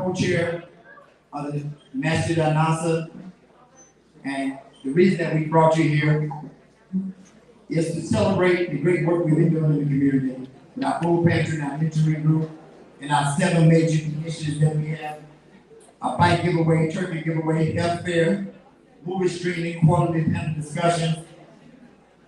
co-chair of the Masjid Nasr, and the reason that we brought you here is to celebrate the great work we've been doing in the community with our food pantry, our mentoring group, and our 7 major initiatives that we have: our bike giveaway, turkey giveaway, health fair, movie screening, quality panel discussions,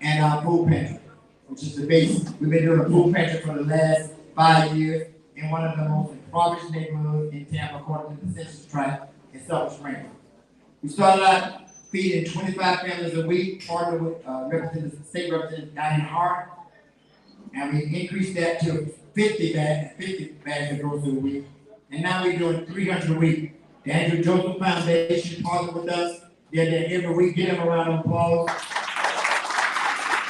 and our food pantry, which is the base. We've been doing a food pantry for the last 5 years in one of the most impoverished neighborhoods in Tampa, according to the census tract in Silver Spring. We started out feeding 25 families a week, partnered with state representative Diane Hart, and we increased that to 50 bags of groceries a week. And now we're doing 300 a week. The Andrew Joseph Foundation partnered with us. They're there every week. Give them a round of applause.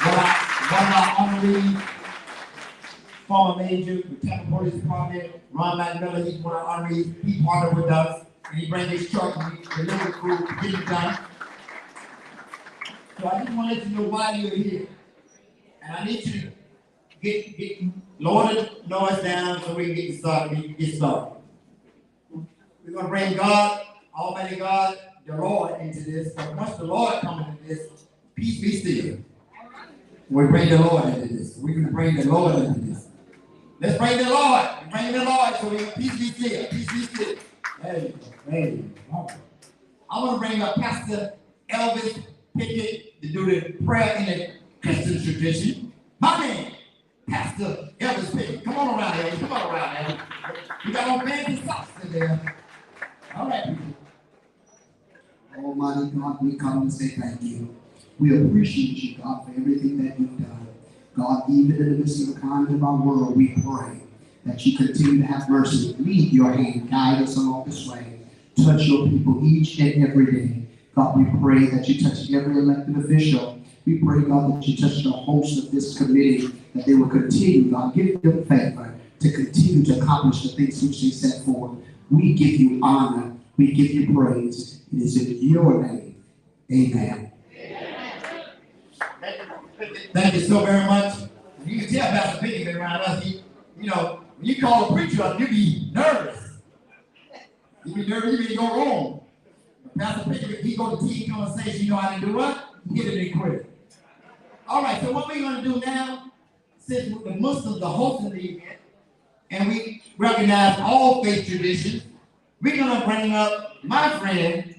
One of our honorees, former major with Tampa Police Department, Ron McMillan, he's one of our honorees. He partnered with us, and he brings his truck and we deliver food to get it done. So I just want to let you know why you're here. And I need you to get lower the noise down so we can get started. We're going to bring God, Almighty God, the Lord into this. But once the Lord comes into this, peace be still. We bring the Lord into this. We're going to bring the Lord into this. Let's bring the Lord. Bring the Lord so we can peace be still. Peace be still. There you go. There you go. I want to bring up Pastor Elvis Pickett to do the prayer in the Christian tradition. My man, Pastor Elvis Pickett. Come on around here. Come on around here. We got on fancy socks in there. All right, people. Almighty God, we come to say thank you. We appreciate you, God, for everything that you've done. God, even in the midst of the climate of our world, we pray that you continue to have mercy. Lead your hand, guide us along this way. Touch your people each and every day. God, we pray that you touch every elected official. We pray, God, that you touch the host of this committee, that they will continue, God, give them favor to continue to accomplish the things which they set forth. We give you honor. We give you praise. It is in your name. Amen. Thank you so very much. You can tell Pastor Pickett been around us. When you call a preacher up, you be nervous. You be nervous, you may go wrong. But Pastor Pickett, he go to team conversation, you know how to do what? Get it and quit. All right, so what we're going to do now, since the Muslims are hosting the event, and we recognize all faith traditions, we're going to bring up my friend.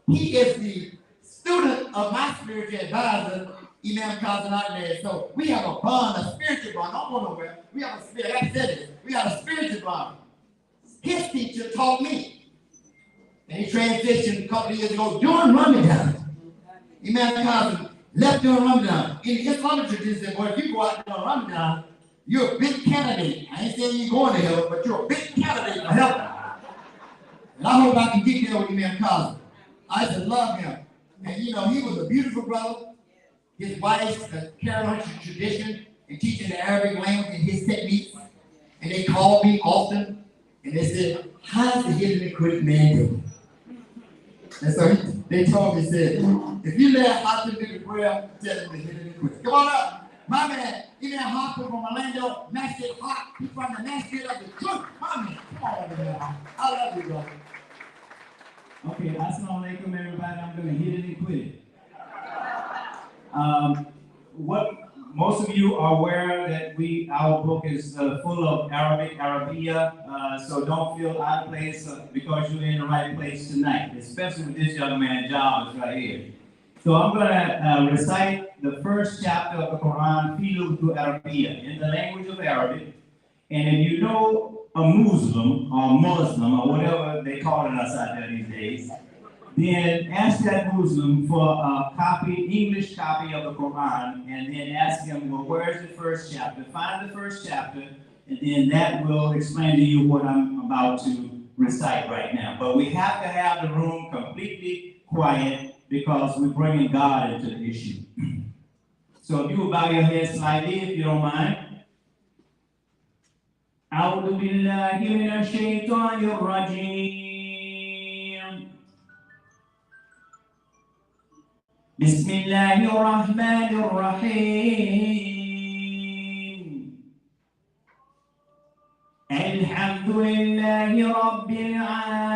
He is the student of my spiritual advisor, Imam Kazanatne. So we have a bond, a spiritual bond. Don't go nowhere. We have a spirit. Like I said this. We have a spiritual bond. His teacher taught me. And he transitioned a couple of years ago during Ramadan. Imam Kazan left during Ramadan. In the Islamic tradition, well, if you go out during Ramadan, you're a big candidate. I ain't saying you're going to hell, but you're a big candidate for heaven. And I hope I can get there with Imam Kazan. I used to love him. And he was a beautiful brother. His wife carried on his tradition and teaching the Arabic language and his techniques. And they called me often and they said, how's the hidden and critic man doing? And so they told me, said, if you let Hopkins do the prayer, tell him the hidden and critic. Come on up. My man, even Hopkins from Orlando, Masjid Hop, he's from the Masjid of the truth. My man, come on over there. I love you, brother. Okay, assalamu alaikum, everybody. I'm going to hit it and quit it. What most of you are aware that our book is full of Arabia, so don't feel out of place because you're in the right place tonight, especially with this young man, John, right here. So I'm going to recite the first chapter of the Quran, Filu to Arabia, in the language of Arabic. And if you know a Muslim or whatever they calling us out there these days, then ask that Muslim for a English copy of the Quran, and then ask him, well, where's the first chapter? Find the first chapter, and then that will explain to you what I'm about to recite right now. But we have to have the room completely quiet because we're bringing God into the issue. So if you will bow your head slightly, if you don't mind. أعوذ بالله من الشيطان الرجيم بسم الله الرحمن الرحيم الحمد لله رب العالمين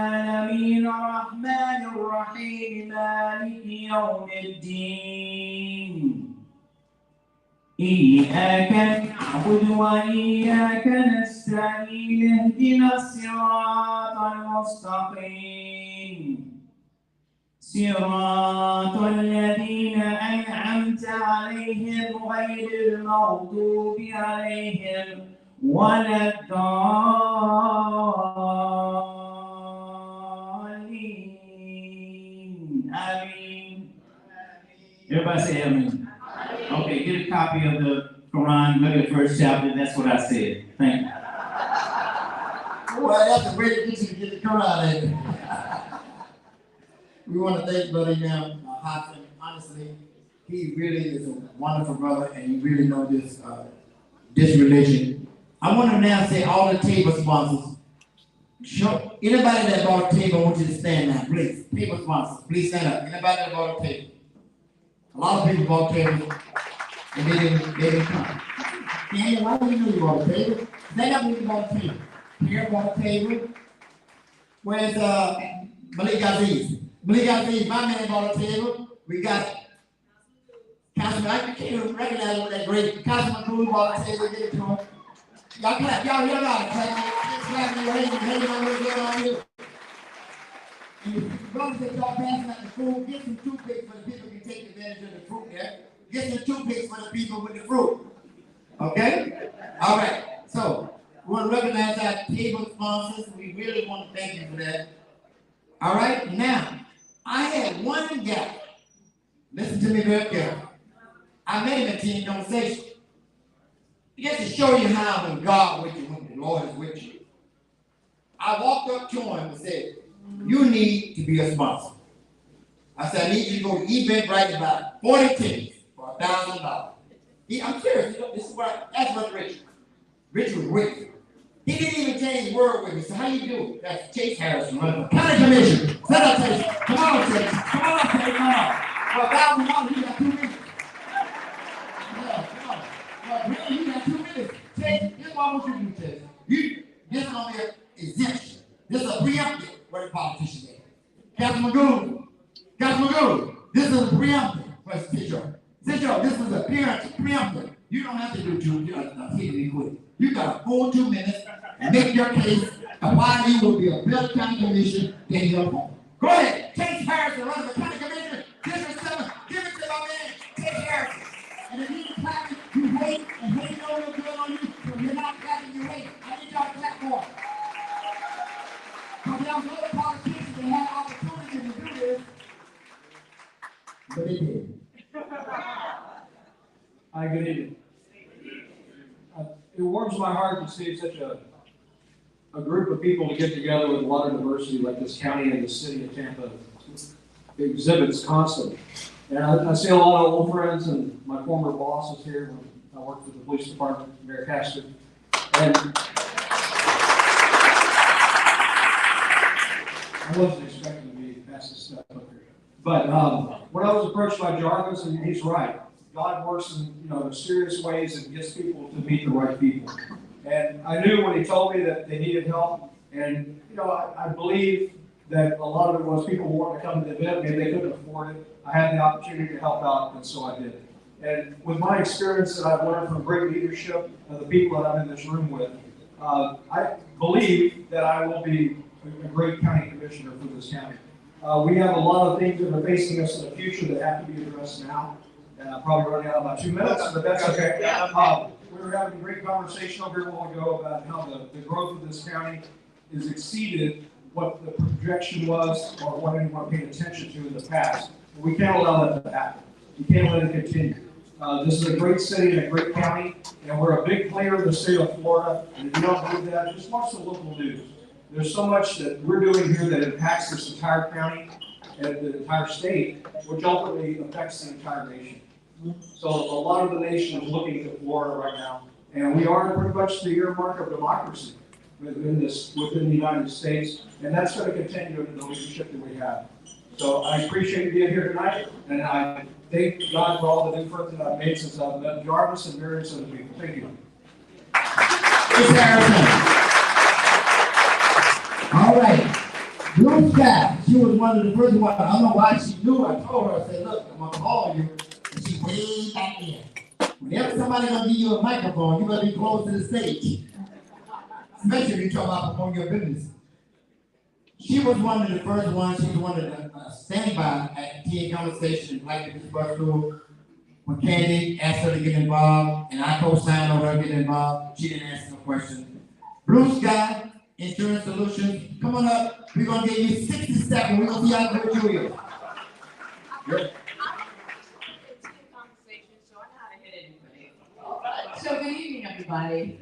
يوم الدين إياك نعبد وإياك نستعين اهدنا الصراط المستقيم صراط الذين أنعمت عليهم غير المغضوب عليهم ولا الضالين آمين. Everybody say amen. Okay, get a copy of the Quran, look at the first chapter, that's what I said. Thank you. Well, that's a great addition to get the Quran in. We want to thank Brother Imam Hassan. Honestly, he really is a wonderful brother, and he really knows this religion. I want to now say all the table sponsors. Show anybody that bought a table, I want you to stand now, please. Table sponsors, please stand up. Anybody that bought a table. A lot of people bought tables, and they didn't come. Daniel, why do you know you bought a table? Stand up when you bought a table. Pierre bought a table. Where's Malik Aziz? Malik Aziz, my man bought a table. We got Councilman, I can't recognize him with that great. Councilman Cruz bought a table, get it to him. Y'all clap, y'all got it, clap. Just clap your hands and hang on what's going on here. And if the brothers that y'all passing out the food, get some toothpicks for the people who can take advantage of the fruit there. Get some toothpicks for the people with the fruit. Okay? All right. So, we want to recognize our table sponsors. We really want to thank you for that. All right? Now, I had one guy. Listen to me very carefully. I met him at Team Conversation. Just to show you how when God with you, when the Lord is with you. I walked up to him and said, you need to be a sponsor. I said, I need you to go to Eventbrite and buy 40 tickets for $1,000. I'm serious. This is what that's what Richard. Richard was with me. He didn't even change word with me. So how you do? That's Chase Harrison running for county commission. Sanitation. Come on, Chase. Come on, Chase. Come on. For $1,000, you got 2 minutes. Yeah, come on. Well, really, you got 2 minutes. Chase, here's what I want you to do, Chase. This is going to be an exemption. This is a preemptive where the politician is. Councilman Gould, this is a preemptive for Sidro. Sidro, this is a preemptive. You don't have to do 2 minutes. You got a full 2 minutes and make your case and why you will be a better county commission than your opponent. Go ahead. Chase Harrison runs the county commission. District 7. Give it to my man, Chase Harrison. And if you're clapping, you wait and hate no one good on you. So you're not clapping, you wait. I need y'all to clap more. Because there was other politicians that had opportunity to do this, but they didn't. Hi, good evening. It warms my heart to see such a group of people to get together with a lot of diversity like this county and the city of Tampa exhibits constantly. And I see a lot of old friends, and my former boss is here when I worked for the police department, Mayor Castor. And I wasn't expecting to be asked to step up here. But when I was approached by Jarvis, and he's right, God works in mysterious ways and gets people to meet the right people. And I knew when he told me that they needed help, and I believe that a lot of it was people wanting to come to the event, maybe they couldn't afford it. I had the opportunity to help out, and so I did. And with my experience that I've learned from great leadership of the people that I'm in this room with, I believe that I will be a great county commissioner for this county. We have a lot of things that are facing us in the future that have to be addressed now. And I'm probably running out of about 2 minutes, but that's okay. We were having a great conversation over here a while ago about how the growth of this county is exceeded what the projection was or what anyone paid attention to in the past. We can't allow that to happen. We can't let it continue. This is a great city and a great county, and we're a big player in the state of Florida. And if you don't believe that, just watch the local news. There's so much that we're doing here that impacts this entire county and the entire state, which ultimately affects the entire nation. So a lot of the nation is looking to Florida right now, and we are pretty much the earmark of democracy within the United States, and that's going to continue in the leadership that we have. So I appreciate being here tonight, and I thank God for all the difference that I've made since I've met Jarvis and various other people. Thank you. All right. Blue Sky, she was one of the first ones. I don't know why she knew. I told her, I said, look, I'm gonna call you. And she way back there. Whenever somebody gonna give you a microphone, you better be close to the stage. Especially if you talk about promoting your business. She was one of the first ones. She was one of the standby at the TA conversation in Black Business Bus School. When Candy asked her to get involved, and I co-signed on her getting involved, she didn't ask no questions. Blue Sky Insurance Solutions, come on up. We're gonna give you 60 seconds. We're gonna see how good you is. Yep. So good evening, everybody.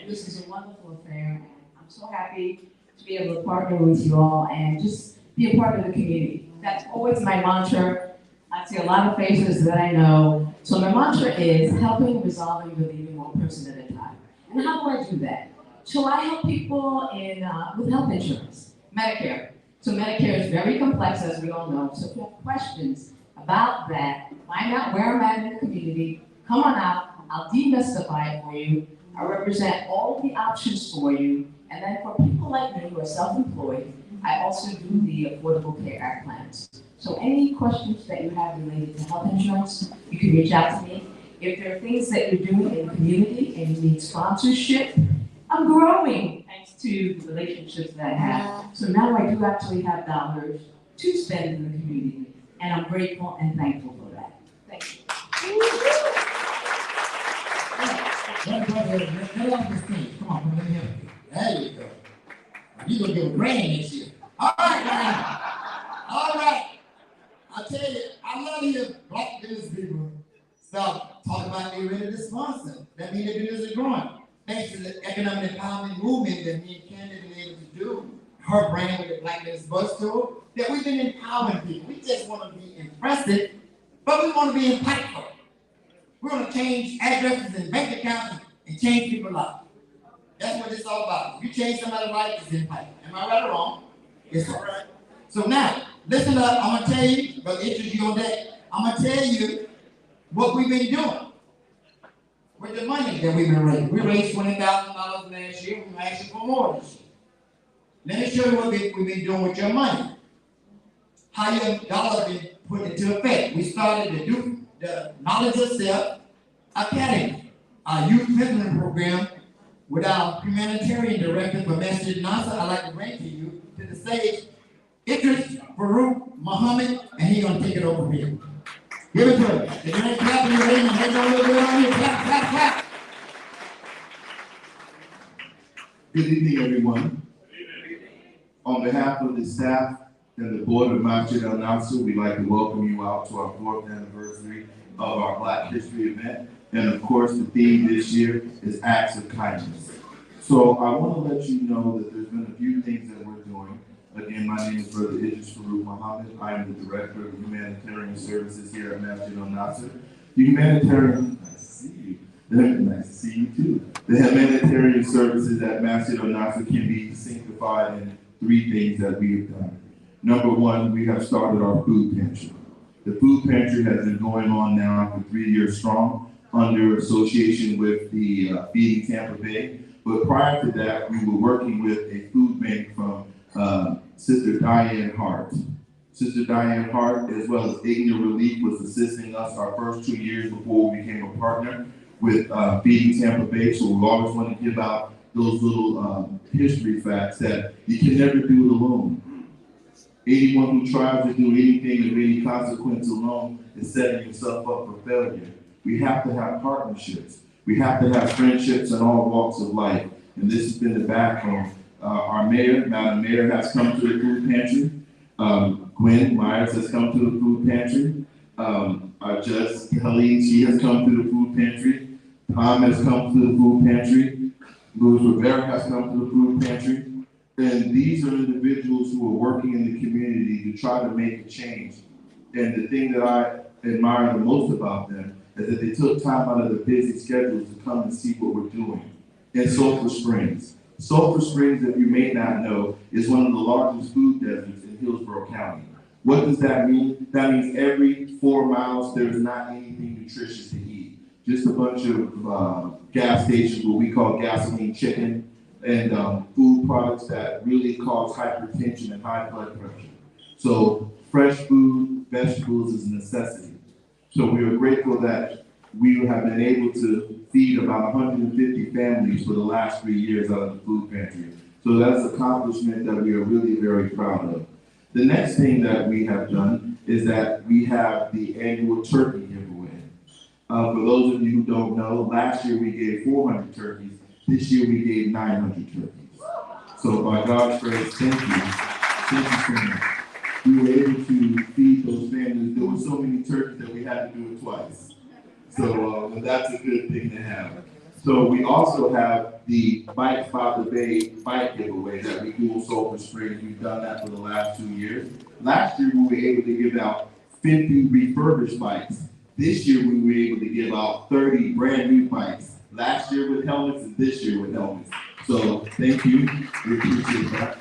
This is a wonderful affair, and I'm so happy to be able to partner with you all and just be a part of the community. That's always my mantra. I see a lot of faces that I know. So my mantra is helping, resolving, relieving one person at a time. And how do I do that? So I help people with health insurance, Medicare. So Medicare is very complex, as we all know. So if you have questions about that, find out where I'm at in the community, come on out. I'll demystify it for you. I represent all the options for you. And then for people like me who are self-employed, I also do the Affordable Care Act plans. So any questions that you have related to health insurance, you can reach out to me. If there are things that you're doing in the community and you need sponsorship, I'm growing thanks to the relationships that I have. So now I do actually have dollars to spend in the community. And I'm grateful and thankful for that. Thank you. Get off the stage. Come on, let me help you. There you go. You're gonna get a grand next year. All right, man. All right. I tell you, I love you, Black business people. Stop talking about getting rid of the sponsor. That means the business is growing. Thanks to the economic empowerment movement that me and Candy have been able to do, her brand with the Black Business Bus Tour, that we've been empowering people. We just want to be impressive, but we want to be impactful. We're going to change addresses and bank accounts and change people's lives. That's what it's all about. If you change somebody's life, it's impactful. Am I right or wrong? It's all right. So now, listen up. I'm going to tell you, but interest you on that. I'm going to tell you what we've been doing with the money that we've been raising. We raised $20,000 last year. We're asking for more this year. Let me show you what we've been doing with your money. How your dollar been put into effect. We started to do the Knowledge of Self Academy, our youth mentoring program with our humanitarian director for Masjid, Nasr. I'd like to bring to you to the stage Idris Farouk Muhammad, and he's going to take it over here. Give it to him. If you ain't clapping, you're in. Make a little bit on you. Clap, clap, clap. Good evening, everyone. On behalf of the staff and the board of Masjid Nasr, we'd like to welcome you out to our 4th anniversary of our Black History event. And of course, the theme this year is acts of kindness. So I want to let you know that there's been a few things that we're doing. Again, my name is Brother Idris Farouk Muhammad. I am the Director of Humanitarian Services here at Masjid Nasr. The humanitarian, nice to see you. Nice to see you too. The humanitarian services at Masjid Nasr can be sanctified in 3 things that we have done. Number 1, we have started our food pantry. The food pantry has been going on now for 3 years strong under association with the Feeding Tampa Bay. But prior to that, we were working with a food bank from Sister Diane Hart. Sister Diane Hart, as well as Ignorant Relief, was assisting us our first 2 years before we became a partner with Feeding Tampa Bay. So we always want to give out those little history facts that you can never do it alone. Anyone who tries to do anything of any consequence alone is setting yourself up for failure. We have to have partnerships. We have to have friendships in all walks of life. And this has been the backbone. Our mayor, Madam Mayor, has come to the food pantry. Gwen Myers has come to the food pantry. Our Judge Helene, she has come to the food pantry. Tom has come to the food pantry. Louis Rivera has come to the food pantry. And these are individuals who are working in the community to try to make a change. And the thing that I admire the most about them is that they took time out of their busy schedules to come and see what we're doing. In Sulphur Springs. Sulphur Springs, if you may not know, is one of the largest food deserts in Hillsborough County. What does that mean? That means every 4 miles, there's not anything nutritious to eat. Just a bunch of gas stations, what we call gasoline chicken, and food products that really cause hypertension and high blood pressure. So fresh food, vegetables is a necessity. So we are grateful that we have been able to feed about 150 families for the last 3 years out of the food pantry. So that's an accomplishment that we are really very proud of. The next thing that we have done is that we have the annual turkey giveaway. For those of you who don't know, last year we gave 400 turkeys. This year we gave 900 turkeys. So by God's grace, thank you. Thank you so much. We were able to feed those families. There were so many turkeys that we had to do it twice. So that's a good thing to have. So we also have the Bikes by the Bay bike giveaway that we do on Sulphur Springs. We've done that for the last 2 years. Last year we were able to give out 50 refurbished bikes. This year we were able to give out 30 brand new bikes. Last year with helmets and this year with helmets. So thank you. We appreciate that.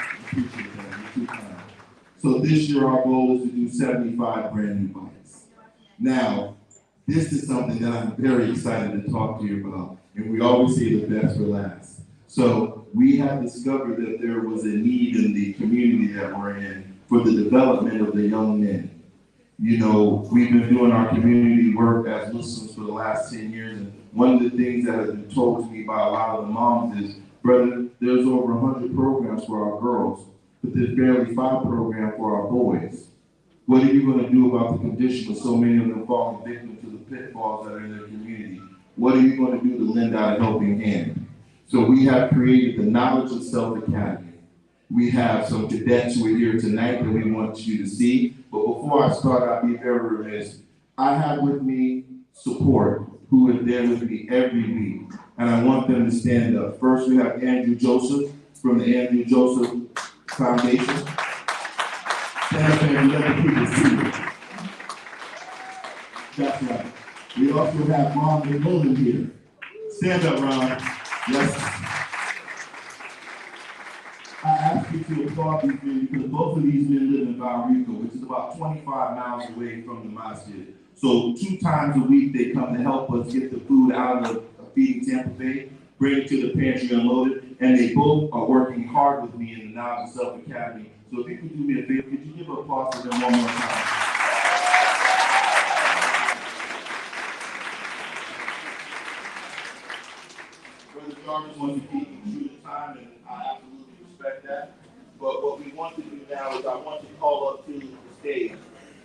So this year our goal is to do 75 brand new bikes. Now, this is something that I'm very excited to talk to you about. And we always say the best for last. So we have discovered that there was a need in the community that we're in for the development of the young men. You know, we've been doing our community work as Muslims for the last 10 years. And one of the things that has been told to me by a lot of the moms is, brother, there's over 100 programs for our girls, but there's barely 5 programs for our boys. What are you going to do about the condition of so many of them falling victim to the pitfalls that are in their community? What are you going to do to lend out a helping hand? So we have created the Knowledge of Self Academy. We have some cadets who are here tonight that we want you to see. But before I start, I'll be very remiss. I have with me support who is there with me every week. And I want them to stand up. First, we have Andrew Joseph from the Andrew Joseph Foundation. Stand up and let the people see it. That's right. We also have Ron McMullen here. Stand up, Ron. Yes. I ask you to applaud these men because both of these men live in Valrico, which is about 25 miles away from the Masjid. So 2 times a week they come to help us get the food out of Feeding Tampa Bay, bring it to the pantry, unload it, and they both are working hard with me in the Knowledge of Self Academy. So if you could do me a favor, could you give applause for them one more time? Brother Jarvis wants to keep you true to time, and I absolutely respect that. But what we want to do now is I want to call up to the stage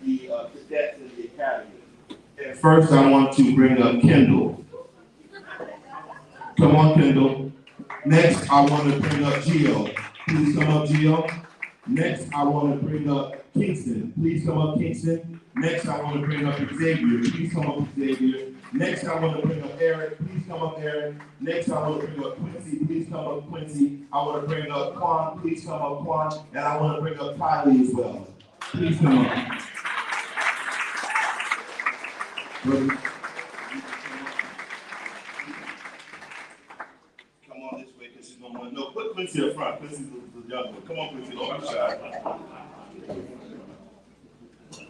the cadets in the academy. And first I want to bring up Kendall. Come on, Kendall. Next, I want to bring up Gio. Please come up, Gio. Next, I want to bring up Kingston. Please come up, Kingston. Next, I want to bring up Xavier. Please come up, Xavier. Next, I want to bring up Eric. Please come up, Eric. Next, I want to bring up Quincy. Please come up, Quincy. I want to bring up Quan. Please come up, Quan. And I want to bring up Kylie as well. Please come up. Brother. Come on this way, because she's going to want to know. Put Quincy up front. Quincy's the young one. Come on, Quincy. Don't be shy.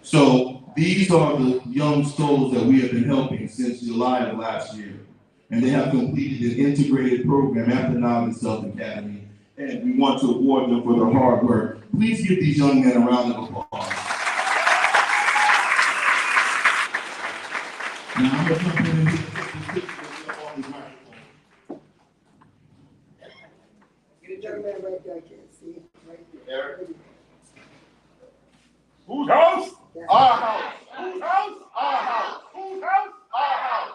So these are the young souls that we have been helping since July of last year. And they have completed an integrated program at the Knowledge Self Academy. And we want to award them for their hard work. Please give these young men a round of applause. Now I'm going to jump in and get this picture on this microphone. Get a young man right there, I can't see. Right there. Eric. Whose house? That's Our right. house. Whose house? Our house. Whose house? Our house.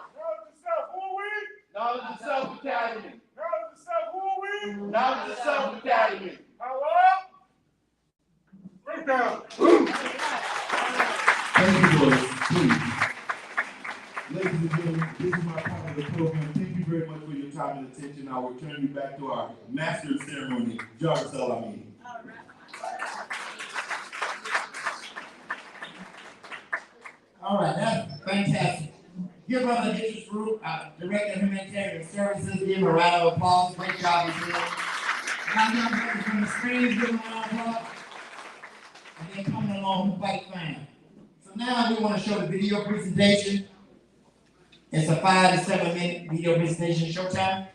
Knowledge of Self Academy. Knowledge of Self, who are we? Knowledge of Self Academy. How up? Break down. Thank you, boys. Please. Ladies and gentlemen, this is my part of the program. Thank you very much for your time and attention. I will turn you back to our master of ceremony, Jarvis El-Amin. All right, that's fantastic. Give Brother Dixon's Group, Director of Humanitarian Services, give him a round of applause. Great job he's doing. Now, young brothers from the screens, give him a round of applause. And then coming along with Bike Fam. So now we want to show the video presentation. It's a 5 to 7 minute video presentation, showtime.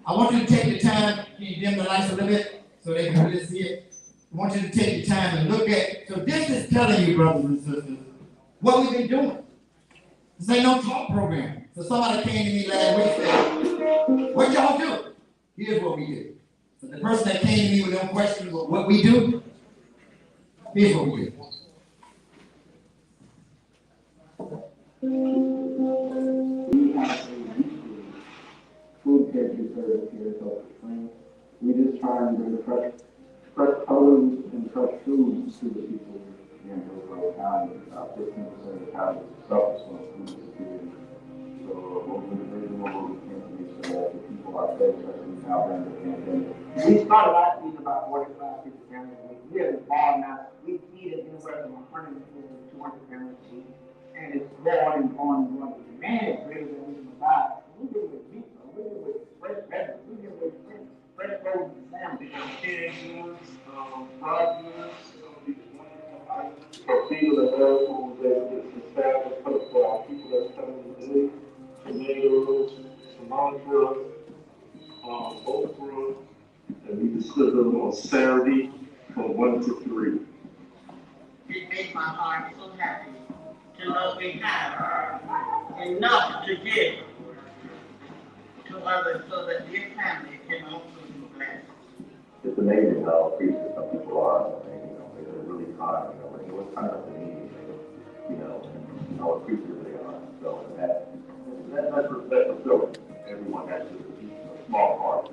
I want you to take the time, can you dim the lights a little bit so they can really see it? I want you to take the time and look at, so this is telling you, brothers and sisters, what we've been doing. This ain't no talk program. So somebody came to me last week and said, what y'all do? Here's what we do. So the person that came to me with no questions about what we do, here's what we do. Food pantry service here at Tulsa Springs. We just try and bring fresh colors and fresh foods to the people here in Hillsborough County. About 15% of the county suffers from food insecurity. So what we're doing what we can to make sure that the people are fed, especially now during the pandemic. We started last week about 45 people families a week. We have a small amount. We feed it anywhere from 100 to 200 families a week. And it's going and going and going. The demand is greater than we can provide. We do it with meat, we do it with fresh vegetables, we do it with fresh frozen sandwiches. Canned goods, fried goods, tortillas and other foods that the staff has put for our people that's coming to the tomatoes, cilantro, okra, and we discuss them on Saturday from 1 to 3. It makes my heart so happy to know we have enough to give to others so that this family can also be blessed. It's amazing how appreciative some people are. They're really kind. When it was kind of the need, and how appreciative they are. So that's fulfilling. Everyone has just a small part. A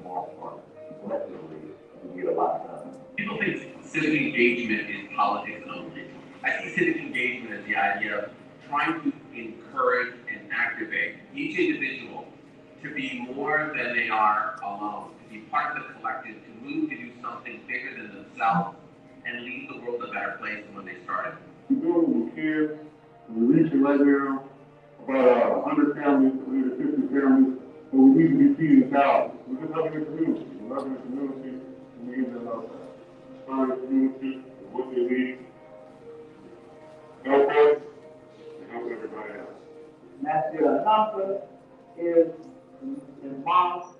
small part. Collectively, we get a lot done. People think civic engagement is politics only. I see civic engagement as the idea of trying to encourage and activate each individual to be more than they are alone, to be part of the collective, to move to do something bigger than themselves and leave the world a better place than when they started. We do it with kids. We're reaching right now about 100 families, 150 families, but we need to be feeding thousands. We're just loving the community. We're loving the community, and we give them inspire the community and what they need. Help us and help everybody else. Masjid Nasr is in mosque,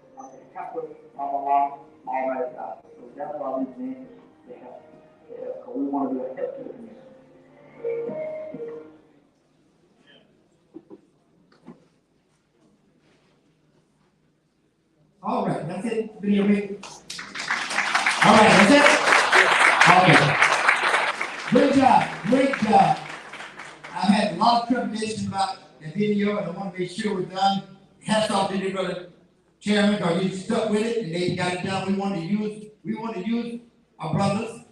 capital, all that stuff. So that's why we need to help. Because we want to be a help to the community. All right, that's it. Video read. All right, that's it. Okay. Great job. Great job. I've had a lot of trepidation about the video, and I want to make sure we're done. Hats off to you, brother Chairman, because you stuck with it, and they got it done. We want to use our brothers,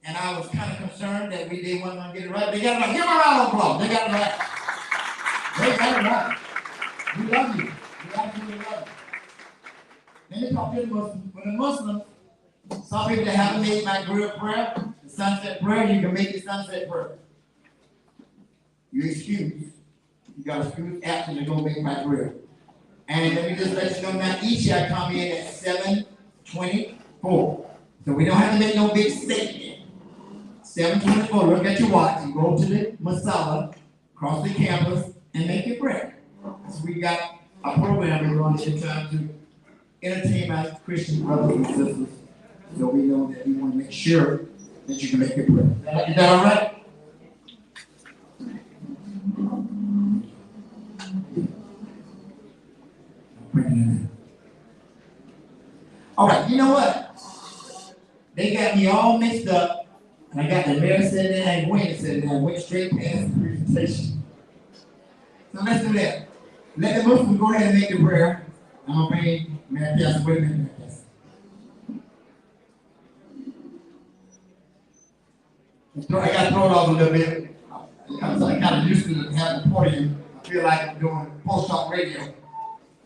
and I was kind of concerned that they weren't going to get it right. They got it right. Give them a round of applause. They got it right. They got it right. We love you. We absolutely love you. Let me talk to the Muslims. For the Muslims, some people that haven't made my group prayer, the sunset prayer, you can make the sunset prayer. You excuse. You got to excuse action to go make my prayer. And let me just let you know now, each year I come in at 7:24. So we don't have to make no big statement. 7:24, look at your watch and go to the masala, cross the campus, and make your prayer. So we got a program we're running here trying to entertain my Christian brothers and sisters. So we know that we want to make sure that you can make your prayer. Is that all right? All right, you know what? They got me all mixed up, and I got the mayor sitting there and Wayne sitting there, went straight past the presentation. So let's do that. Let the Muslims go ahead and make the prayer. I'm gonna bring Mayor Pastor with me. I got to throw it off a little bit. I'm kind of used to having a podium. I feel like I'm doing post-talk radio.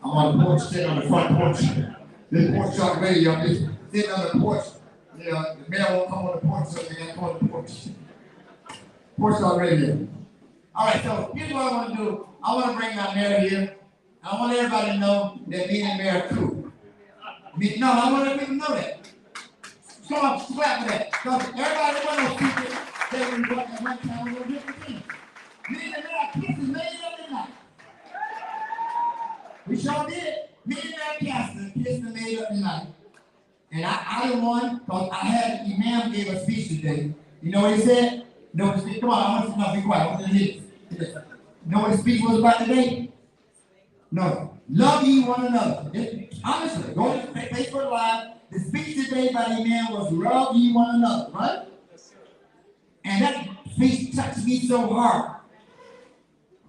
I'm on the porch, sitting on the front porch. This post-talk radio, I'm just sitting on the porch. You know, the mayor won't come on the porch, so they got to go on the porch. Post-talk radio. All right, so here's what I want to do. I want to bring my mayor here. I want everybody to know that me and Mayor cool. No, I want everybody to know that. Come on, slap with that. Because everybody want those people that we work at one time with a different thing. Me and Mayor kisses made it every night. We sure did. Me and Mayor Caston stayed up tonight. And I didn't want, because I had the imam gave a speech today. You know what he said? You know what he said? Come on, I want you to know, be quiet. I want you to hear this. You know what his speech was about today? No. Love ye one another. Honestly, go to Facebook Live. The speech today by the imam was love ye one another, right? And that speech touched me so hard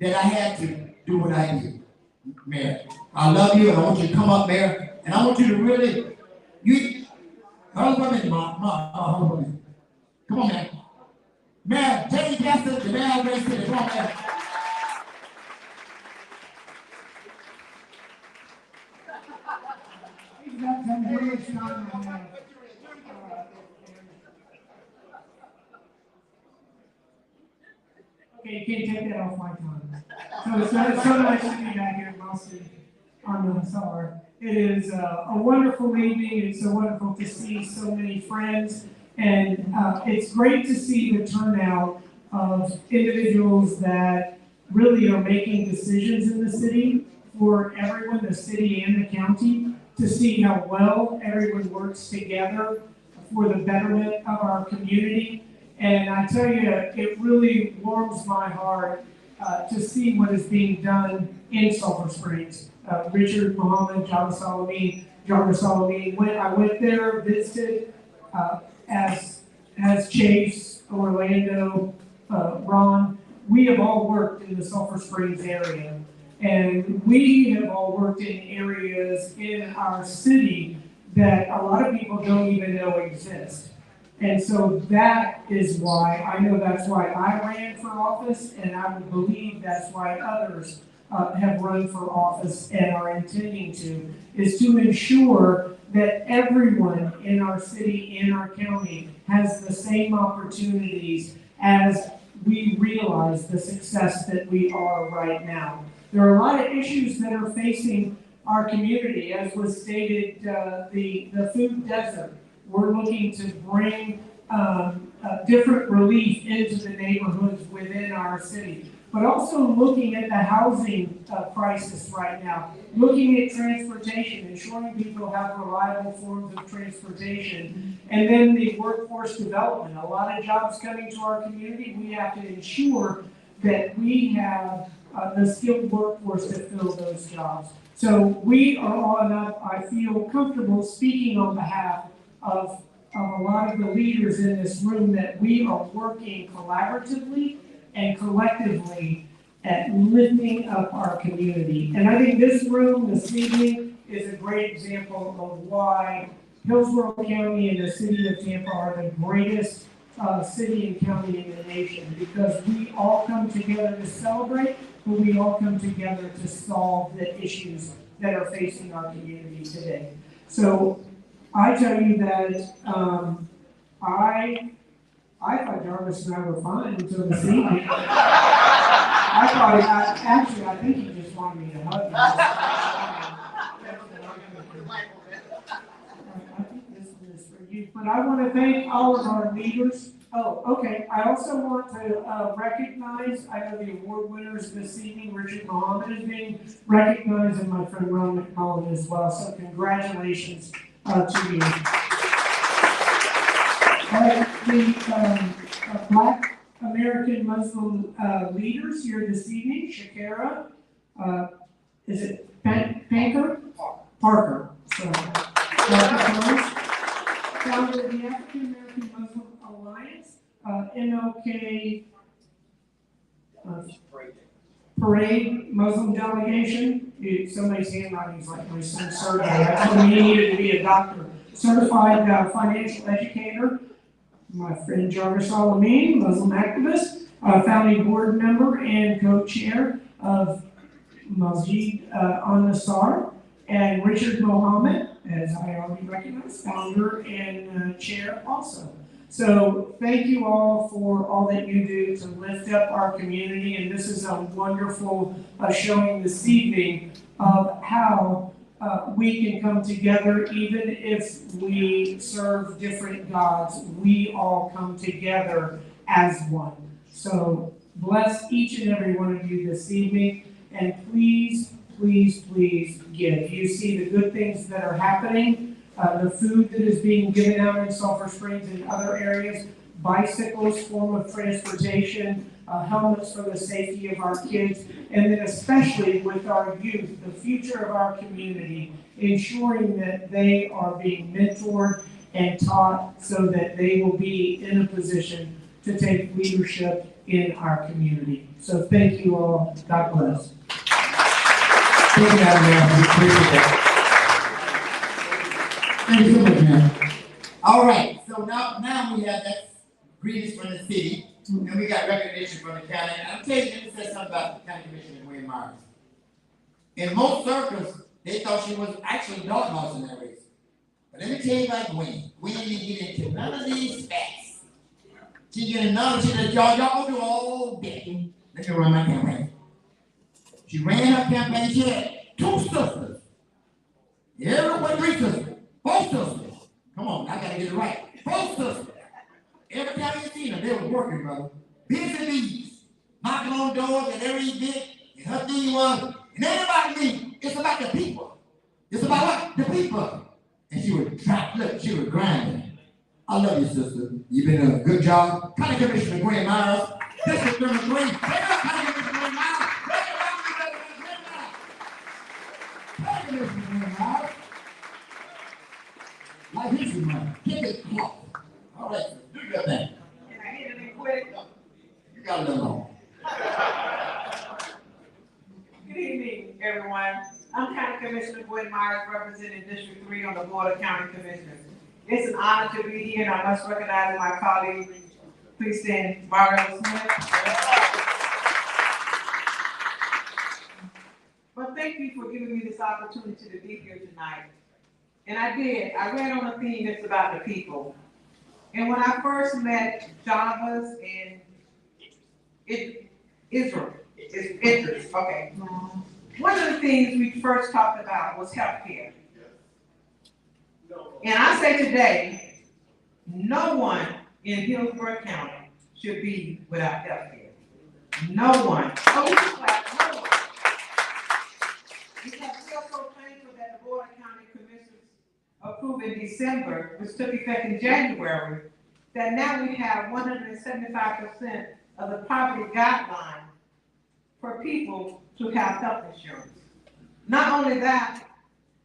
that I had to do what I did. Mayor, I love you, and I want you to come up, Mayor, and I want you to really, hold on a minute, hold on a minute. Come on, man. Mayor, take the pastor, the mayor already said it. Come on, Mayor. He's got some words coming on that. Okay, you can't take that off my time. So it's so nice to be back here in Masjid on the Nasr. It is a wonderful evening. It's so wonderful to see so many friends. And it's great to see the turnout of individuals that really are making decisions in the city for everyone, the city and the county, to see how well everyone works together for the betterment of our community. And I tell you, it really warms my heart to see what is being done in Sulphur Springs. Richard Muhammad, Jarvis Salameen, I went there, visited, as Chase, Orlando, Ron. We have all worked in the Sulphur Springs area. And we have all worked in areas in our city that a lot of people don't even know exist. And so that is why, I know that's why I ran for office, and I would believe that's why others have run for office and are intending to, is to ensure that everyone in our city, in our county, has the same opportunities as we realize the success that we are right now. There are a lot of issues that are facing our community, as was stated, the food desert. We're looking to bring different relief into the neighborhoods within our city, but also looking at the housing crisis right now, looking at transportation, ensuring people have reliable forms of transportation, and then the workforce development. A lot of jobs coming to our community, we have to ensure that we have the skilled workforce to fill those jobs. So we are on up. I feel comfortable speaking on behalf of a lot of the leaders in this room that we are working collaboratively and collectively at lifting up our community. And I think this room this evening is a great example of why Hillsborough County and the city of Tampa are the greatest city and county in the nation, because we all come together to celebrate, but we all come together to solve the issues that are facing our community today. So I tell you that I thought Jarvis and I were fine until this evening. I think he just wanted me to hug him. I think this is for you. But I want to thank all of our leaders. Oh, okay. I also want to recognize, I know the award winners this evening. Richard Muhammad is being recognized, and my friend Ron McMullen as well. So congratulations to you. The Black American Muslim leaders here this evening, Shakira, is it Parker? So, founder of the African American Muslim Alliance, MLK Parade Muslim Delegation. Somebody's handwriting's like my son's surgery. I told him he needed to be a doctor. Certified financial educator. My friend Jarvis Salameen, Muslim activist, founding board member and co-chair of Masjid on Nasr, and Richard Muhammad, as I already recognized, founder and chair also. So thank you all for all that you do to lift up our community, and this is a wonderful showing this evening of how we can come together. Even if we serve different gods, we all come together as one. So bless each and every one of you this evening, and please please, please give. You see the good things that are happening, the food that is being given out in Sulphur Springs and other areas, bicycles, form of transportation, helmets for the safety of our kids, and then especially with our youth, the future of our community, ensuring that they are being mentored and taught so that they will be in a position to take leadership in our community. So thank you all. God bless. Thank you, Madam Mayor. We appreciate that. Thank you so much, ma'am. All right, so now we have that greetings from the city, and we got recognition from the county. And I'm telling you, let me say something about the county commissioner, Gwen Myers. In most circles, they thought she was actually doghousing that race. But let me tell you about Gwen. Gwen didn't get into none of these facts. She get none of shit that y'all gonna do all day. Let me run my campaign. She ran her campaign. She had 2 sisters. Everyone 3 sisters. Both sisters. Come on, I gotta get it right. Both sisters. Every time you seen her, they was working, brother. Busy bees. Knocking on doors at every event. And her thing was, it ain't about me. It's about the people. It's about what? The people. And she would try, look, she was grinding. I love you, sister. You've been doing a good job. County Commissioner Gwen Myers. This is Gwen. Take up County Commissioner Gwen Myers. Take it up, Gwen Myers. County Commissioner Gwen Myers. Like history month. Kick it clock. All right, sir. Do your thing. Can I hit it and quit? You got a little long. Good evening, everyone. I'm County Commissioner Gwen Myers, representing District 3 on the Board of County Commissioners. It's an honor to be here, and I must recognize my colleague. Please stand, Mario Smith. But thank you for giving me this opportunity to be here tonight. And I did. I read on a theme that's about the people. And when I first met Javas and Israel, okay. One of the things we first talked about was healthcare. And I say today, no one in Hillsborough County should be without healthcare. No one. Oh, we can clap. No one. Because we are so thankful that the Board of County Commissioners approved in December, which took effect in January, that now we have 175% of the poverty guideline for people to have health insurance. Not only that,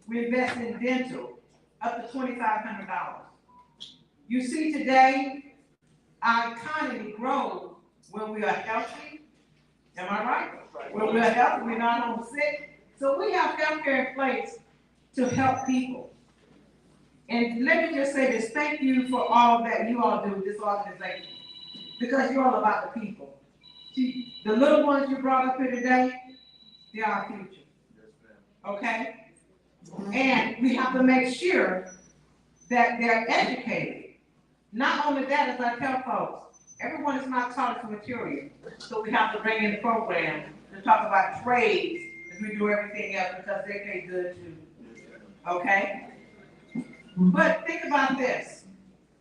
we invest in dental up to $2,500. You see today, our economy grows when we are healthy. Am I right? When we are healthy, we're not home sick. So we have healthcare in place to help people. And let me just say this, thank you for all that you all do, this organization, because you're all about the people. See, the little ones you brought up here today, they are our future. Okay? And we have to make sure that they're educated. Not only that, as I tell folks, everyone is not taught as material. So we have to bring in programs to talk about trades as we do everything else because they pay good too. Okay? But think about this.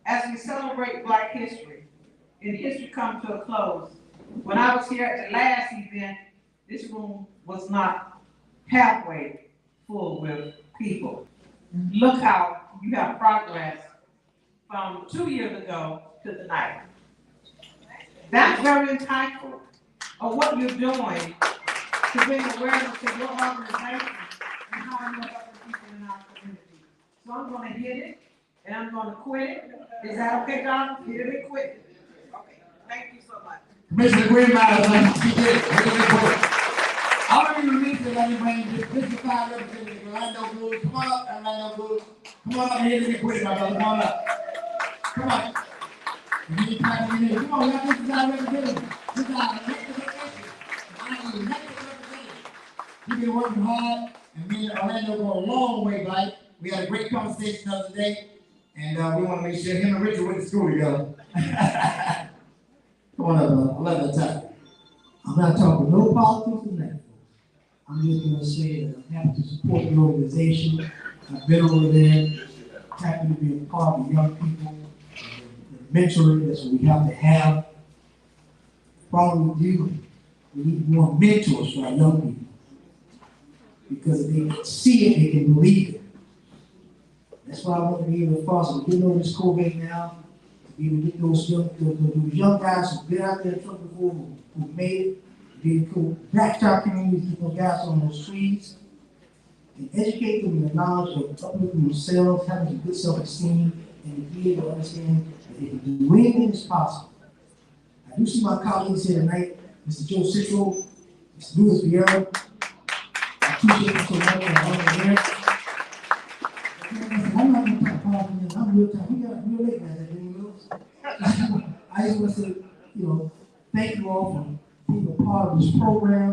As we celebrate Black history, and history comes to a close, when I was here at the last event, this room was not halfway full with people. Look how you have progress from 2 years ago to tonight. That's very insightful of what you're doing to bring awareness to your organization and how you're helping people in our community. So I'm going to hit it and I'm going to quit it. Is that okay, John? Hit it and quit it. Okay. Thank you so much. Commissioner Gwen Myers, like she did. Hit it and quit it. I want you to release it. Let me bring this 55 representatives. Orlando Blues. Come on up, Orlando Blues. Come on up and hit it and quit it, my brother. Come on up. Come on. Come on, y'all. This is our representative. This is our elected representative. I am elected representative. You've been working hard, and me and Orlando go a long way, Blake. We had a great conversation the other day, and we want to make sure him and Richard went to school together. Come on up, brother. I love that time. I'm not talking no politics or nothing. I'm just going to say that I'm happy to support the organization. I've been over there, happy to be a part of young people, the mentoring that's what we have to have. Problem with you, we need more mentors for our young people. Because if they see it, they can believe it. That's why I want to be able to foster, get over this COVID now, to be able to get those young guys who get out there in trouble before, who made it, be able to back to our communities, get those guys on those streets, and educate them in the knowledge of uplifting themselves, having a good self-esteem, and to be able to understand that they can do anything is possible. I do see my colleagues here tonight, Mr. Joe Cicero, Mr. Louis Vieira. I appreciate you so much for being here. I'm not going to talk politics, I'm real time. We got real late, guys, at any minutes. I just want to say, thank you all for being a part of this program,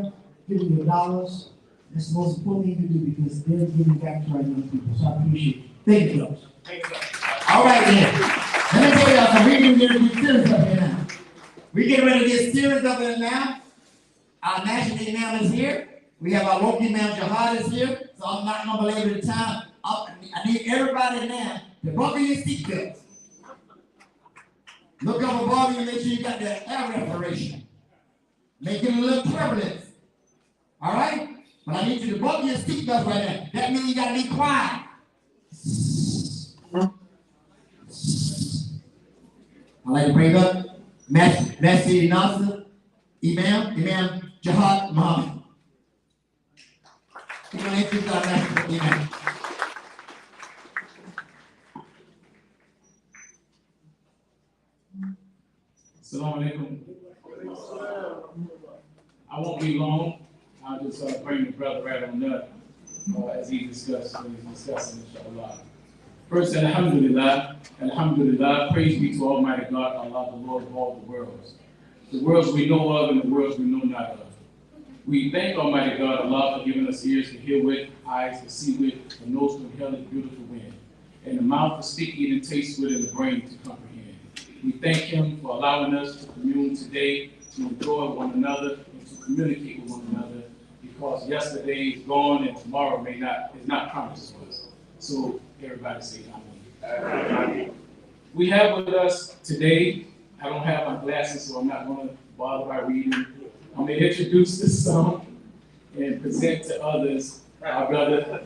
giving your dollars. That's the most important thing to do because they're giving back to our young people. So I appreciate it. Thank you, guys. All right, then. Let me tell y'all something. We're getting ready to get serious up here now. We're getting ready to get serious up here now. Our national imam is here. We have our local imam Jihad is here. So I'm not going to belabor the time. I need everybody now to buckle your seatbelts. Look up above you and make sure you got the air respiration. Make it a little turbulence. All right? But I need you to buckle your seatbelts right now. That means you got to be quiet. I'd like to bring up Masjid Nasr, Imam Jihad Muhammad. We're going to introduce our national imam. Assalamu alaikum. I won't be long. I'll just bring the brother right on up as he discussed what he's discussing, inshallah. First, alhamdulillah, alhamdulillah, praise be to Almighty God, Allah, the Lord of all the worlds. The worlds we know of and the worlds we know not of. We thank Almighty God, Allah, for giving us ears to hear with, eyes to see with, a nose to inhale His beautiful wind, and a mouth to speak, eat, and taste with, and a brain to comprehend. We thank Him for allowing us to commune today, to enjoy one another, and to communicate with one another, because yesterday is gone and tomorrow is not promised to us. So everybody say amen. We have with us today, I don't have my glasses, so I'm not going to bother by reading. I'm going to introduce this song and present to others our brother.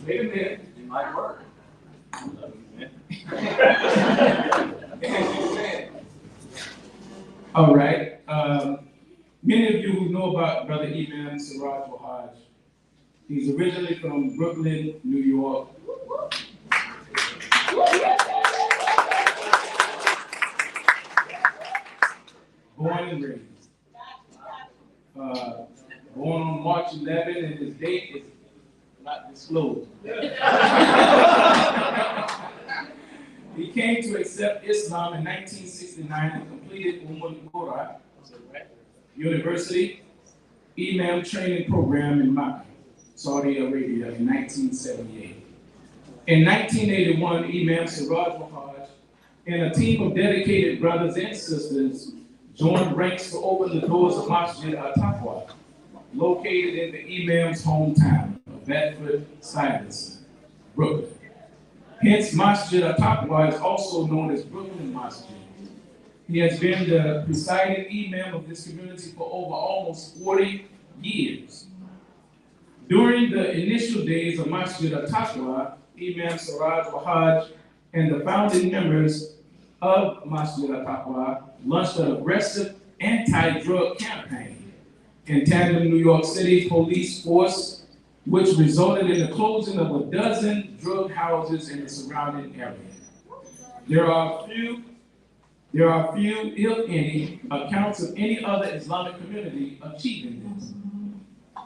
Wait a minute. It might work. I love you, man. All right. Many of you who know about Brother Imam Siraj Wahaj, he's originally from Brooklyn, New York. Born and raised. Born on March 11, and his date is not disclosed. He came to accept Islam in 1969 and completed Qura University Imam Training Program in Makkah, Saudi Arabia in 1978. In 1981, Imam Siraj Wahaj and a team of dedicated brothers and sisters joined ranks to open the doors of Masjid al-Taqwa, located in the Imam's hometown of Bedford-Stuyvesant, Brooklyn. Hence, Masjid al-Taqwa is also known as Brooklyn Masjid. He has been the presiding Imam of this community for over almost 40 years. During the initial days of Masjid al-Taqwa, Imam Siraj Wahaj and the founding members of Masjid al-Taqwa launched an aggressive anti-drug campaign in tandem New York City police force, which resulted in the closing of a dozen drug houses in the surrounding area. There are few, if any, accounts of any other Islamic community achieving this.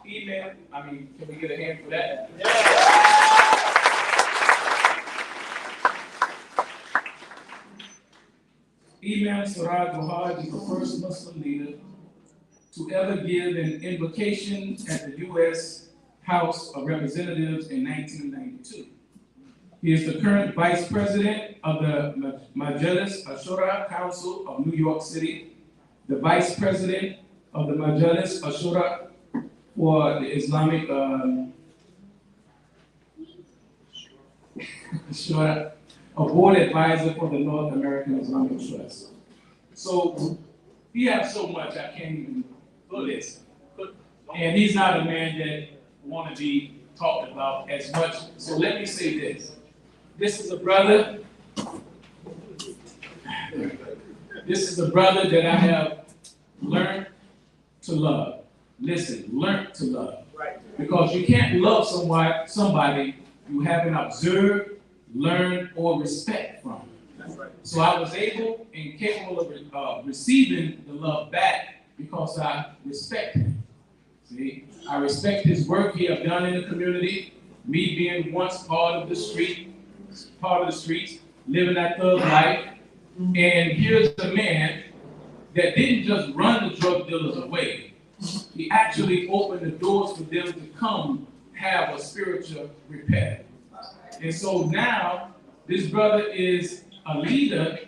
Can we get a hand for that? Yeah. Imam Siraj Wahaj is the first Muslim leader to ever give an invocation at the U.S. House of Representatives in 1992. He is the current vice president of the Majlis Ashura Council of New York City, the vice president of the Majlis Ashura for the Islamic Ashura, a board advisor for the North American Islamic Trust. So he has so much I can't even put this. And he's not a man that want to be talked about as much. So let me say this. This is a brother. This is a brother that I have learned to love. Listen, learned to love. Because you can't love somebody you haven't observed, learned, or respect from. So I was able and capable of receiving the love back because I respect him. See, I respect his work he has done in the community, me being once part of the streets, living that thug life. And here's a man that didn't just run the drug dealers away. He actually opened the doors for them to come have a spiritual repair. And so now, this brother is a leader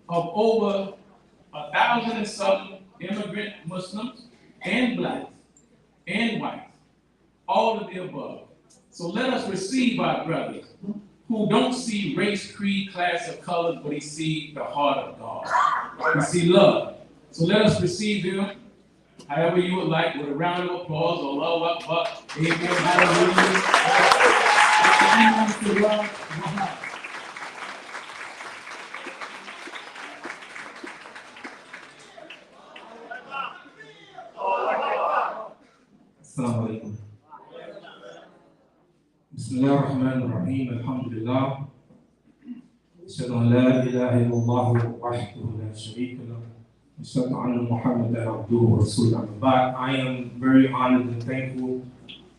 of over 1,000 and some immigrant Muslims and blacks and whites, all of the above. So let us receive our brothers who don't see race, creed, class, or color, but he see the heart of God. We see love. So let us receive him however you would like, with a round of applause or Allahu Akbar. Amen. Hallelujah. Assalamu alaikum. Bismillah ar-Rahman ar-Rahim. Alhamdulillah. Ashhadu an la ilaha illallah wahdahu la sharika lahu. Ashhadu anna Muhammadan abduhu wa rasuluhu. I am very honored and thankful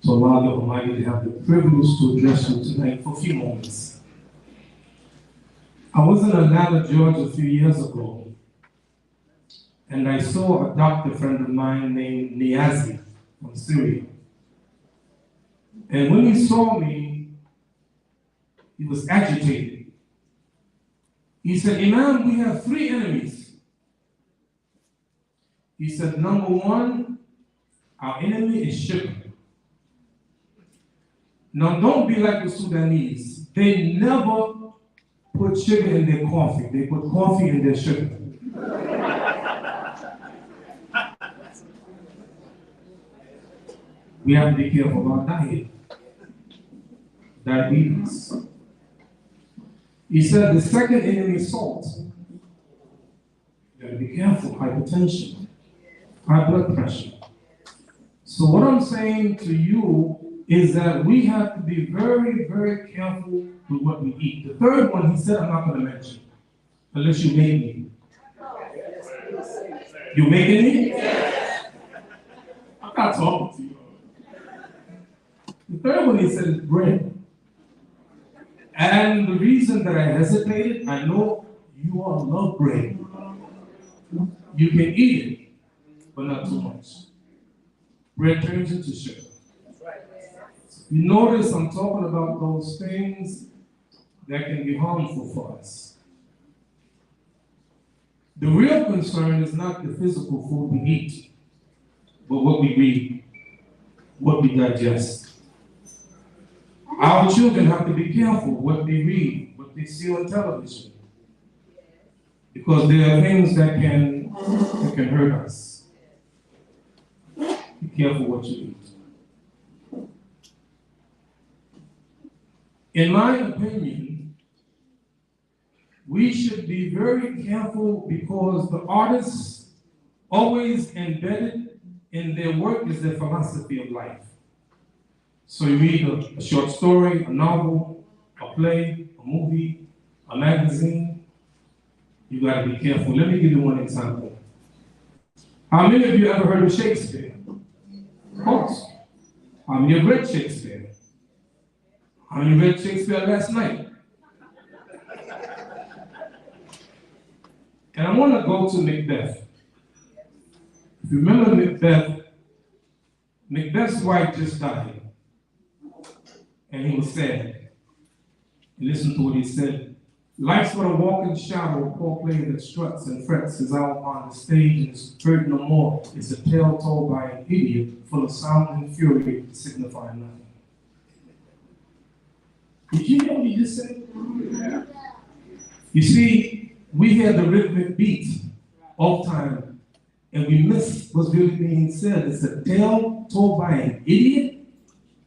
to Allah the Almighty to have the privilege to address you tonight for a few moments. I was in Atlanta, Georgia a few years ago, and I saw a doctor friend of mine named Niazi from Syria. And when he saw me, he was agitated. He said, Imam, we have three enemies. He said, number one, our enemy is sugar. Now don't be like the Sudanese. They never put sugar in their coffee. They put coffee in their sugar. We have to be careful about diet. Diabetes. He said the second enemy is salt. You gotta be careful. Hypertension, high blood pressure. So what I'm saying to you is that we have to be very, very careful with what we eat. The third one, he said, I'm not going to mention, unless you made me. You making me? I'm not talking to you. The third one, he said, is bread. And the reason that I hesitated, I know you all love bread. You can eat it, but not too much. Bread turns into sugar. You notice I'm talking about those things that can be harmful for us. The real concern is not the physical food we eat, but what we read, what we digest. Our children have to be careful what they read, what they see on television, because there are things that can hurt us. Be careful what you eat. In my opinion, we should be very careful because the artists always embedded in their work is their philosophy of life. So you read a short story, a novel, a play, a movie, a magazine, you gotta be careful. Let me give you one example. How many of you ever heard of Shakespeare? Of course. How many have read Shakespeare? How many read Shakespeare last night? And I want to go to Macbeth. If you remember Macbeth, Macbeth's wife just died. And he was sad. And listen to what he said. Life's but a walking shadow, a poor player that struts and frets is out on the stage and is heard no more. It's a tale told by an idiot, full of sound and fury, signifying nothing. Did you know what he just said? Yeah. You see, we hear the rhythmic beat all the time, and we miss what's really being said. It's a tale told by an idiot,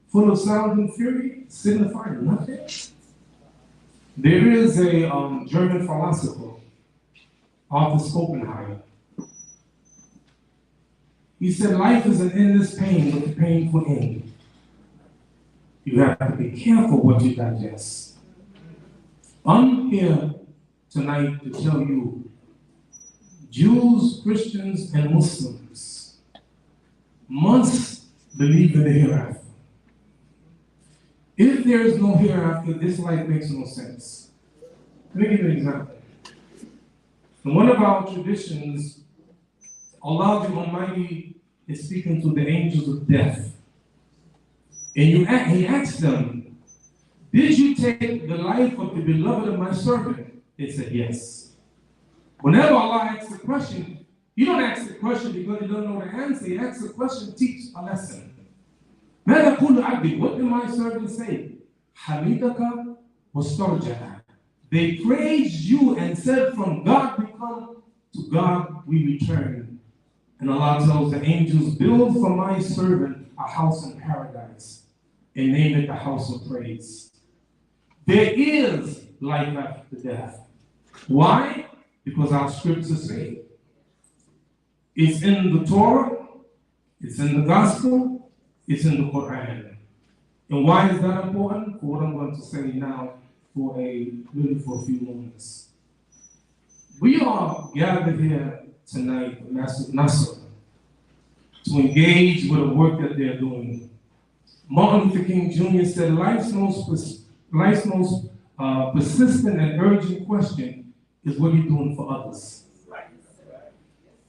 full of sound and fury, signifying nothing. There is a German philosopher, Arthur Schopenhauer. He said, life is an endless pain with a painful end. You have to be careful what you digest. I'm here tonight to tell you, Jews, Christians, and Muslims must believe in the hereafter. If there is no hereafter, this life makes no sense. Let me give you an example. In one of our traditions, Allah the Almighty is speaking to the angels of death. And he asked them, did you take the life of the beloved of my servant? They said, yes. Whenever Allah asks a question, you don't ask the question because you don't know the answer. You ask the question to teach a lesson. What did my servant say? Hamidaka wastarjaa. They praised you and said, from God we come, to God we return. And Allah tells the angels, build for my servant a house in paradise and name it the house of praise. There is life after death. Why? Because our scriptures say it. It's in the Torah, it's in the gospel, it's in the Quran. And why is that important? For what I'm going to say now for a few moments. We are gathered here tonight with Master Nasr to engage with the work that they're doing. Martin Luther King Jr. said, life's most persistent and urgent question is what you're doing for others.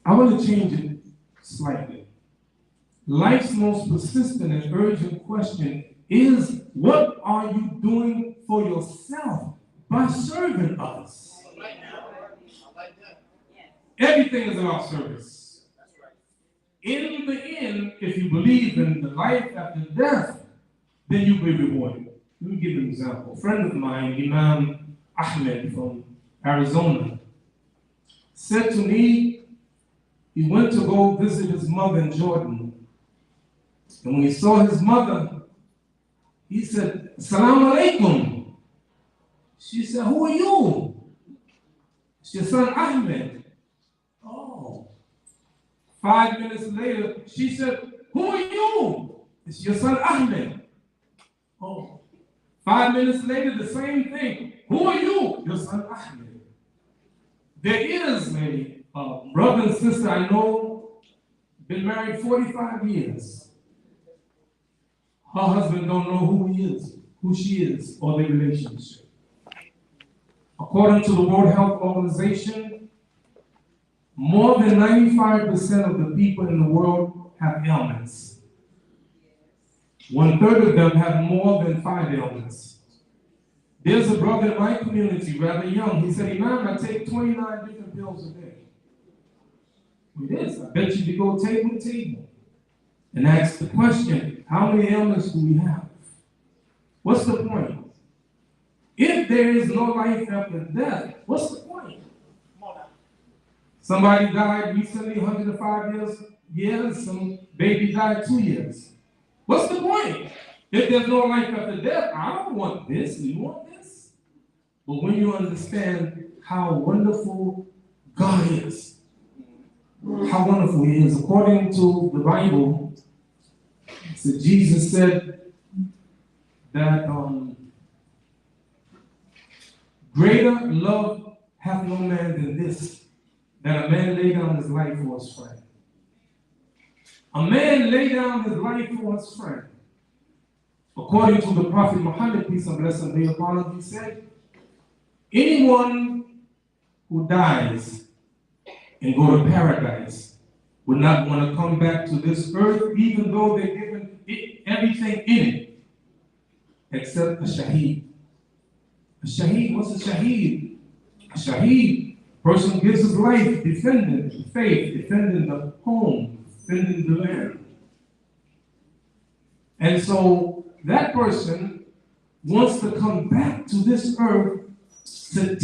I want to change it slightly. Life's most persistent and urgent question is, what are you doing for yourself by serving others? Everything is about service. In the end, if you believe in the life after death, then you'll be rewarded. Let me give you an example. A friend of mine, Imam Ahmed from Arizona, said to me, he went to go visit his mother in Jordan. And when he saw his mother, he said, Assalamu alaikum. She said, who are you? It's your son Ahmed. Oh. 5 minutes later, she said, who are you? It's your son Ahmed. Oh. 5 minutes later, the same thing. Who are you? Your son Ahmed. There is a brother and sister I know, been married 45 years. Her husband don't know who he is, who she is, or their relationship. According to the World Health Organization, more than 95% of the people in the world have ailments. 1/3 of them have more than 5 ailments. There's a brother in my community, rather young. He said, Imam, I take 29 different pills a day. It is. I bet you go table to table and ask the question, how many ailments do we have? What's the point? If there is no life after death, what's the point? Somebody died recently, 105 years, some baby died 2 years. What's the point? If there's no life after death, I don't want this. You want this? But when you understand how wonderful God is, how wonderful He is, according to the Bible, so Jesus said that greater love hath no man than this, that a man lay down his life for his friend. A man lay down his life for his friend. According to the Prophet Muhammad, peace and blessing be upon him, he said, anyone who dies and go to paradise would not want to come back to this earth, even though they're given everything in it, except a shaheed. A shaheed, what's a shaheed? A shaheed, person gives his life defending the faith, defending the home, defending the land. And so that person wants to come back to this earth to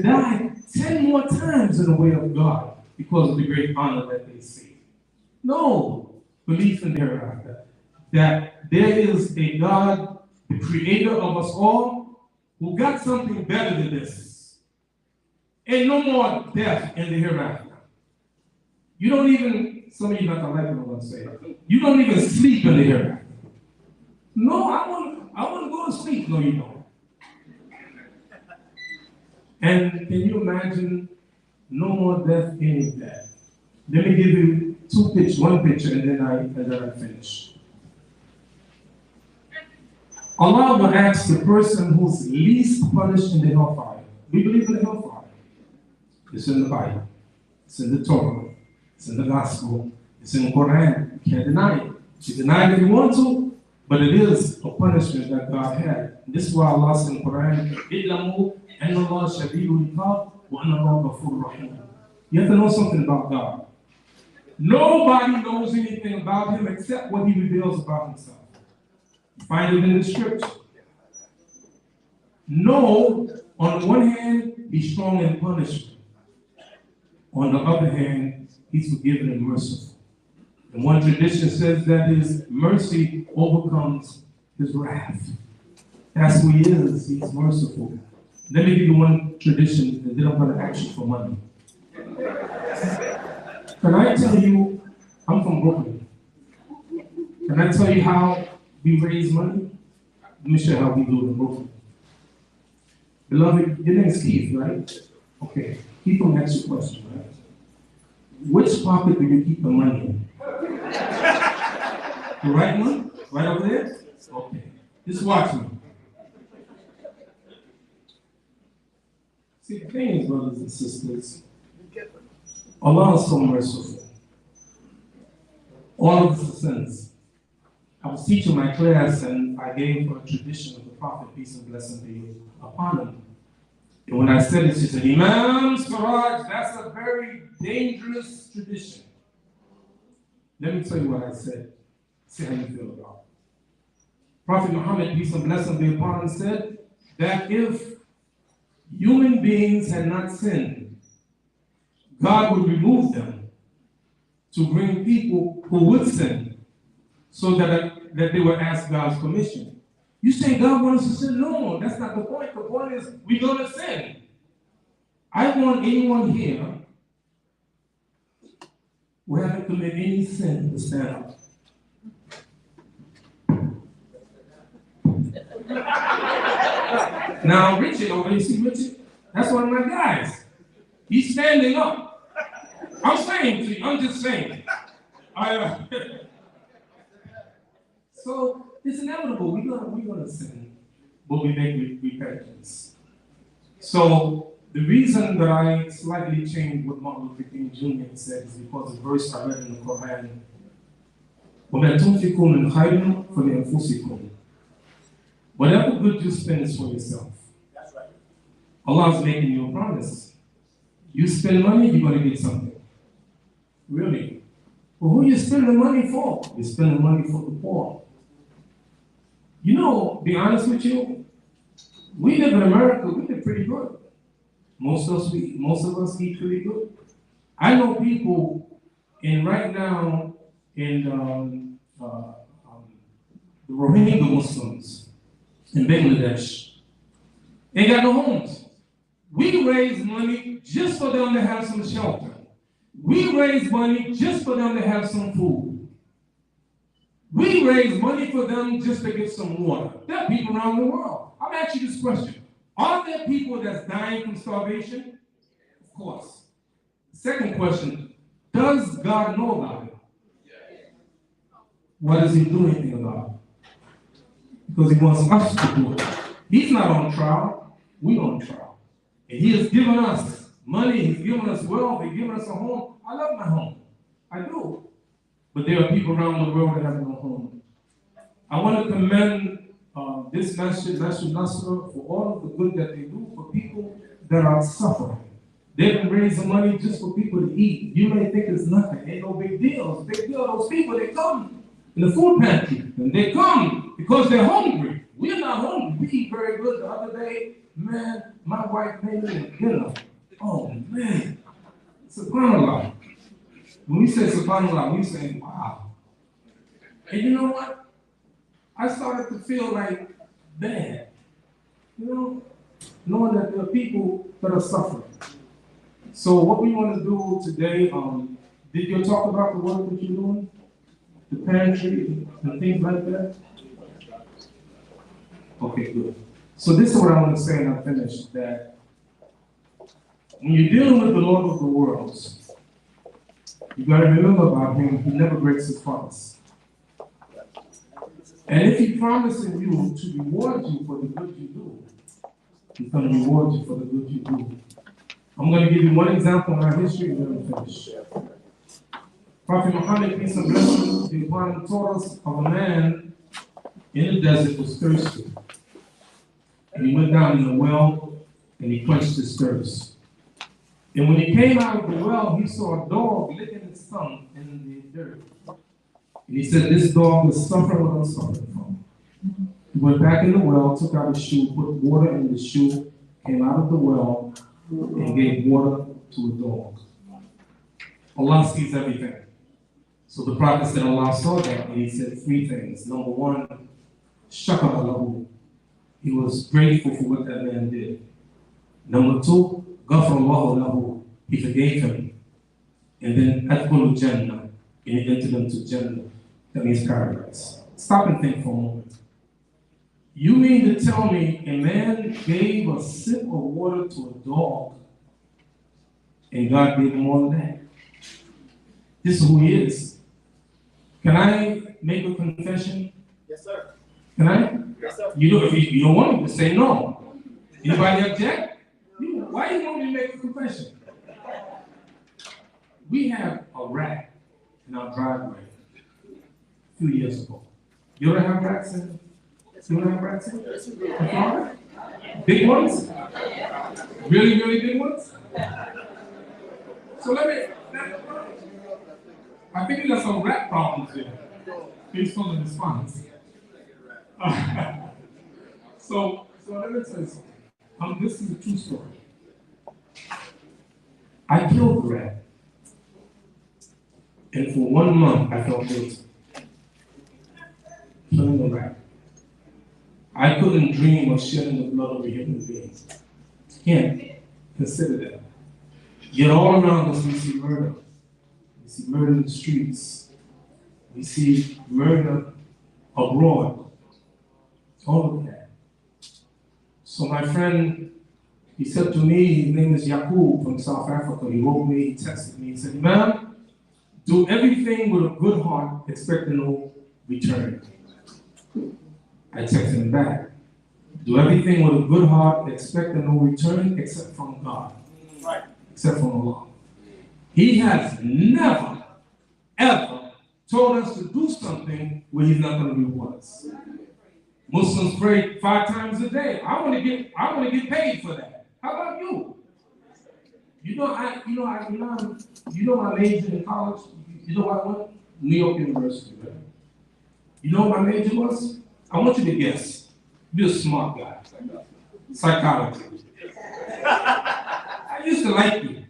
die 10 more times in the way of God. because of the great honor that they see. No, belief in the hereafter. That there is a God, the creator of us all, who got something better than this. And no more death in the hereafter. You don't even, some of you not gonna like what I'm gonna say, you don't even sleep in the hereafter. No, I want to go to sleep. No, you don't. And can you imagine no more death, any of that? Let me give you one picture, and then I finish. Allah will ask the person who's least punished in the hellfire. We believe in the hellfire. It's in the Bible. It's in the Torah. It's in the Gospel. It's in the Quran. You can't deny it. You deny it if you want to, but it is a punishment that God had. This is why Allah says in the Quran, "I'lamu anna Allah shadidul iqab wa anna Allah ghafurur rahim." You have to know something about God. Nobody knows anything about him except what he reveals about himself. Find it in the scripture. No, on the one hand, he's strong in punishment. On the other hand, he's forgiving and merciful. And one tradition says that his mercy overcomes his wrath. That's who he is. He's merciful. Let me give you one tradition, and then I'm going to ask you for money. Can I tell you, I'm from Brooklyn. Can I tell you how we raise money? Let me show you how we do it in Brooklyn. Beloved, your name is Keith, right? Okay, Keith, I'm going to ask you a question, right? Which pocket do you keep the money in? The right one? Right over there? Okay. Just watch me. See, the thing is, brothers and sisters, Allah is so merciful. All of the sins. I was teaching my class and I gave her a tradition of the Prophet, peace and blessing be upon him. And when I said it, she said, Imam Siraj, that's a very dangerous tradition. Let me tell you what I said. See how you feel about it. Prophet Muhammad, peace and blessing be upon him, said that if human beings had not sinned, God would remove them to bring people who would sin so that they would ask God's permission. You say God wants us to sin? No, that's not the point. The point is we're going to sin. I want anyone here who haven't committed any sin to stand up. Now, Richard over there, you see Richard? That's one of my guys. He's standing up. I'm saying to you, I'm just saying. So it's inevitable. We're gonna sin, but we make repentance. So the reason that I slightly changed what Martin Luther King Jr. said is because the verse I read in the Quran, وَمَا تُنْفِقُوا مِنْ خَيْرٍ فَلِأَنفُسِكُمْ. Whatever good you spend is for yourself. That's right. Allah is making you a promise. You spend money, you're going to get something. Really? Well, who you spend the money for? You spend the money for the poor. You know, be honest with you, we live in America, we live pretty good. Most of us eat pretty good. I know people right now in the Rohingya Muslims in Bangladesh. They got no homes. We raise money just for them to have some shelter. We raise money just for them to have some food. We raise money for them just to get some water. There are people around the world. I'm asking you this question. Are there people that's dying from starvation? Of course. Second question, does God know about it? What does he do anything about it? Because he wants us to do it. He's not on trial. We're on trial. And he has given us money. He's given us wealth. He's given us a home. I love my home. I do. But there are people around the world that have no home. I want to commend this Masjid, Nasr, for all of the good that they do for people that are suffering. They can raise the money just for people to eat. You may think it's nothing. Ain't no big deal. It's a big deal. Those people, they come in the food pantry. And they come because they're hungry. We're not hungry. We eat very good. The other day, man, my wife made me a dinner. Oh, man. subhanAllah. When we say subhanAllah, we say, wow. And you know what? I started to feel like bad, knowing that there are people that are suffering. So what we want to do today, did you talk about the work that you're doing? The pantry and things like that? Okay, good. So this is what I want to say and I finish, that when you're dealing with the Lord of the worlds, you got to remember about him, he never breaks his promise. And if he promises you to reward you for the good you do, he's going to reward you for the good you do. I'm going to give you one example in our history and then we'll finish. Prophet Muhammad, peace and blessings be upon him, taught us of a man in the desert was thirsty. And he went down in the well and he quenched his thirst. And when he came out of the well, he saw a dog licking its tongue in the dirt. And he said, this dog was suffering what I'm suffering from. He went back in the well, took out his shoe, put water in the shoe, came out of the well, and gave water to a dog. Allah sees everything. So the Prophet said Allah saw that, and he said three things. Number one, shakara lahu. He was grateful for what that man did. Number two, ghafarallahu lahu. He forgave him. And then adkhulu jannah. And he entered into Jannah. That means paradise. Stop and think for a moment. You mean to tell me a man gave a sip of water to a dog and God gave him more than that? This is who he is. Can I make a confession? Yes, sir. Can I? Yes, sir. If you don't want me to say no. Anybody object? Why do you want me to make a confession? We have a rat in our driveway a few years ago. You don't have rats in? You don't have rats in? Big ones? Really, really big ones? So I think we got some rat problems here. Based on the response. So let me tell you something. This is a true story. I killed the rat. And for 1 month, I felt guilty. Killing the rat. I couldn't dream of shedding the blood of a human being. Can't consider that. Yet all around us, we see murder. We see murder in the streets. We see murder abroad. All of that. So my friend, he said to me, his name is Yaqub from South Africa. He wrote me, he texted me, he said, "Man, do everything with a good heart, expecting no return." I texted him back. Do everything with a good heart, expecting no return except from God. Right. Except from Allah. He has never, ever told us to do something where he's not going to reward us. Muslims pray 5 times a day. I want to get paid for that. How about you? You know my major in college. You know what I went? New York University, right? You know what my major was? I want you to guess. You're a smart guy. Psychology. I used to like you.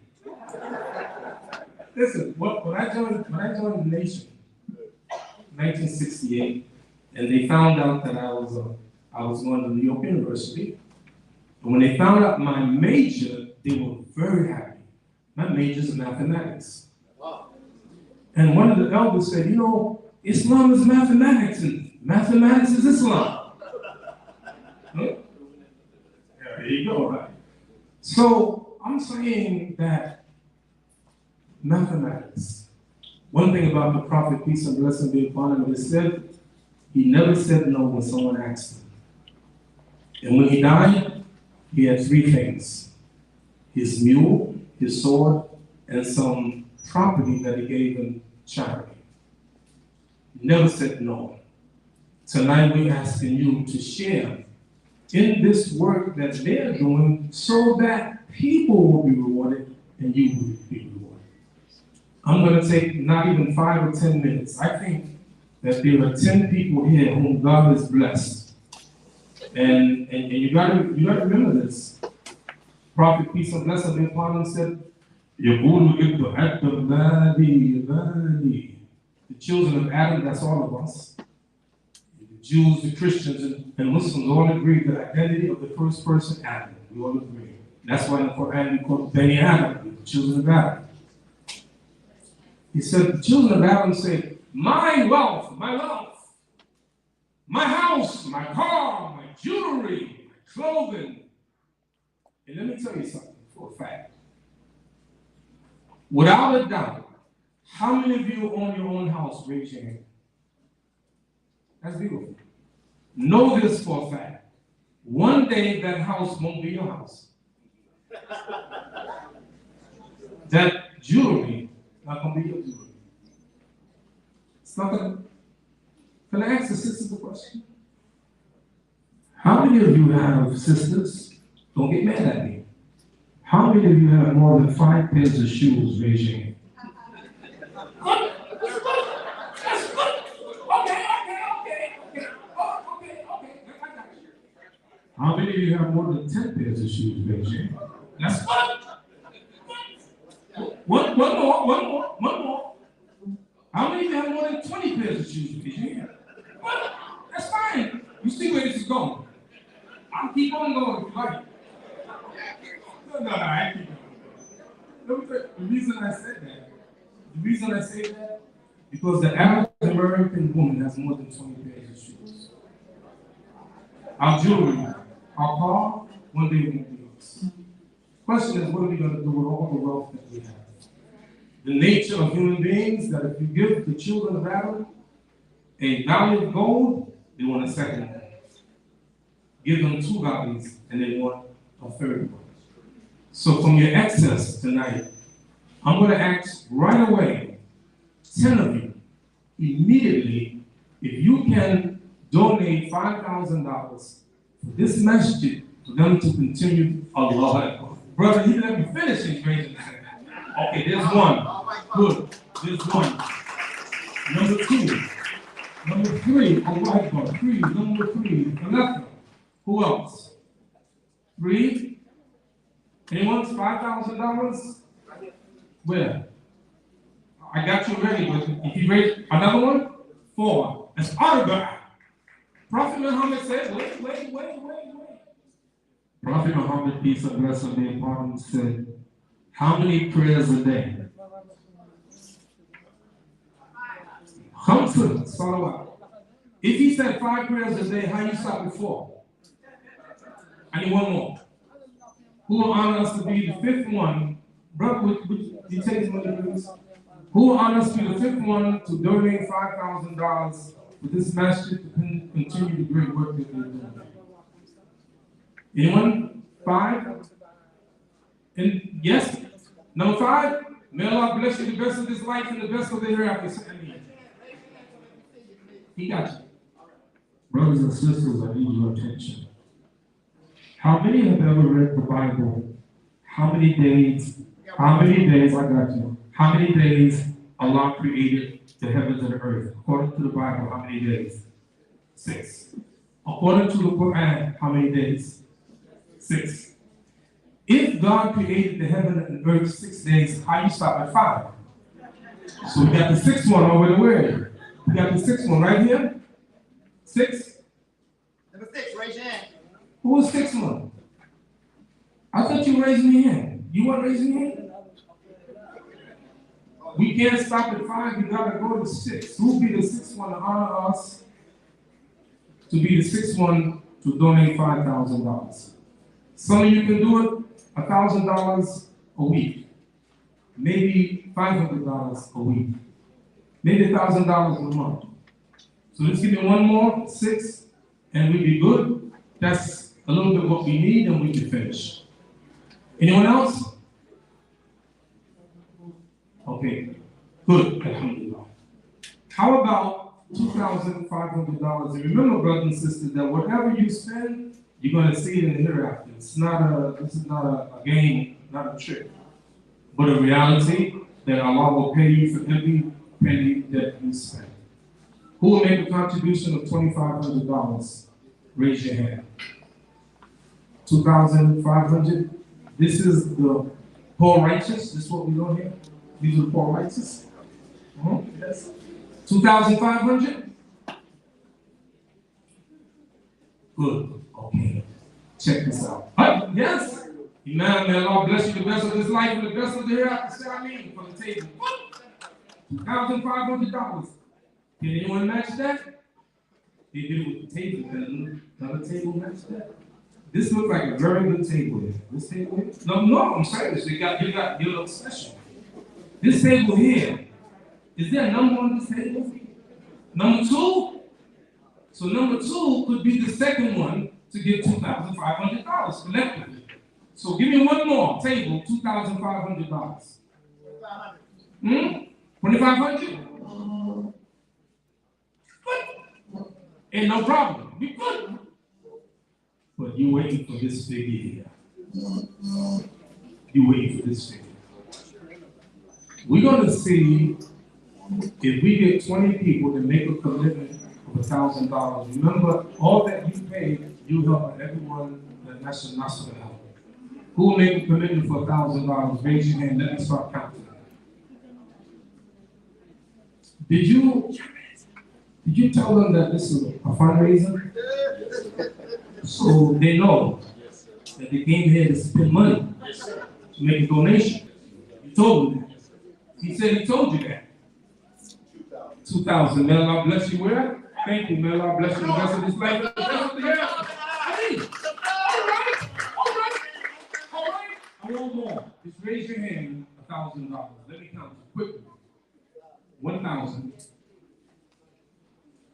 Listen, when I joined the nation, 1968, and they found out that I was going to New York University, and when they found out my major, they were very happy. My major is mathematics. And one of the elders said, Islam is mathematics, and mathematics is Islam. Huh? There you go, right? So I'm saying that mathematics. One thing about the Prophet, peace and blessing be upon him, is said he never said no when someone asked him. And when he died, he had 3 things: his mule, his sword, and some property that he gave in charity. He never said no. Tonight we're asking you to share in this work that they're doing so that people will be rewarded and you will be rewarded. I'm going to take not even 5 or 10 minutes. I think that there are 10 people here whom God has blessed. And you gotta remember this. Prophet, peace and blessing be upon him, said, يقول ابن آدم مالي مالي. The children of Adam, that's all of us. The Jews, the Christians, and Muslims all agree the identity of the first person, Adam. We all agree. That's why in the Quran we call Bani Adam, the children of Adam. He said, the children of Adam said, my wealth, my house, my car, my jewelry, my clothing. And let me tell you something for a fact. Without a doubt, how many of you own your own house? Raise your hand. That's beautiful. Know this for a fact. One day that house won't be your house. That jewelry not going to be your jewelry. It's not going to. Can I ask the sisters a question? How many of you have sisters? Don't get mad at me. How many of you have more than 5 pairs of shoes? Raise your hand. How many of you have more than 10 pairs of shoes? Raise your hand. That's good. One more. How many of you have more than 20 pairs of shoes? Raise your hand. Well, that's fine. You see where this is going. I'll keep on going if you like. No, I keep on going. The reason I say that, because the average American woman has more than 20 pairs of shoes. Our jewelry, our car, one day won't be us. Question is, what are we going to do with all the wealth that we have? The nature of human beings, that if you give the children of Adam a valley of gold, they want a second one. Give them 2 valleys, and they want a third one. So from your excess tonight, I'm going to ask right away, 10 of you, immediately, if you can donate $5,000 for this masjid, for them to continue Allah. Brother, he let me finish his raising his hand. Okay, there's one. Good. There's one. Number 2. Number 3. Allah Akbar. 3. Number 3. Another. Who else? 3. Anyone's $5,000? Where? I got you ready, but if you raise another one, 4. That's autograph. Prophet Muhammad said, wait. Prophet Muhammad, peace and blessing be upon him, said, how many prayers a day? 5. Salawat. If he said 5 prayers a day, how you stop at 4? I need one more. Who will honor us to be the 5th one? Brother, would you take his money, please? Who will honor us to be the 5th one to donate $5,000 for this masjid to continue the great work that they're doing? Anyone? 5? And yes? Number 5? May Allah bless you the best of this life and the best of the hereafter. He got you. Brothers and sisters, I need your attention. How many have ever read the Bible? How many days, I got you. How many days Allah created the heavens and the earth? According to the Bible, how many days? 6. According to the Quran, how many days? 6. If God created the heaven and earth 6 days, how you stop at 5? So we got the 6th one over there. We got the 6th one right here. 6. Number 6, raise your hand. Who was 6th one? I thought you raised your hand. You weren't raising your hand? We can't stop at 5. We gotta go to 6. Who will be the 6th one to honor us? To be the 6th one to donate $5,000. Some of you can do it $1,000 a week, maybe $500 a week, maybe $1,000 a month. So let's give me one more, 6, and we'll be good. That's a little bit what we need, and we can finish. Anyone else? Okay, good. Alhamdulillah. How about $2,500? And remember, brothers and sisters, that whatever you spend, you're going to see it in the hereafter. This is not a game, not a trick, but a reality that Allah will pay you for every penny that you spend. Who will make a contribution of $2,500? Raise your hand. 2,500. This is the Poor righteous, this is what we know here. These are the poor righteous. Yes. 2,500? Good. Okay. Check this out. Yes. Amen. May Allah bless you the best of this life and the best of the hereafter. Say amen for the table. $2,500. Can anyone match that? They did it with the table. Can another table match that? This looks like a very good table here. This table here? No, I'm serious. You got your obsession. This table here, is there a number on this table? Number 2? So number 2 could be the second one to get $2,500 collectively. So give me one more table, $2,500. 2,500? Good. Ain't no problem. We good. But you waiting for this figure here. You waiting for this figure. We're going to see if we get 20 people to make a commitment of $1,000. Remember, all that you pay, you help everyone that Nasr help. Who will make a commitment for $1,000? Raise your hand. Let me start counting. Did you tell them that this is a fundraiser? So they know that they came here to spend money, to make a donation. You told them that. He said he told you that. 2,000. May Allah bless you where? Thank you. May Allah bless you the rest of this life. All right. I want more. Just raise your hand. $1,000. Let me count quickly. 1,000.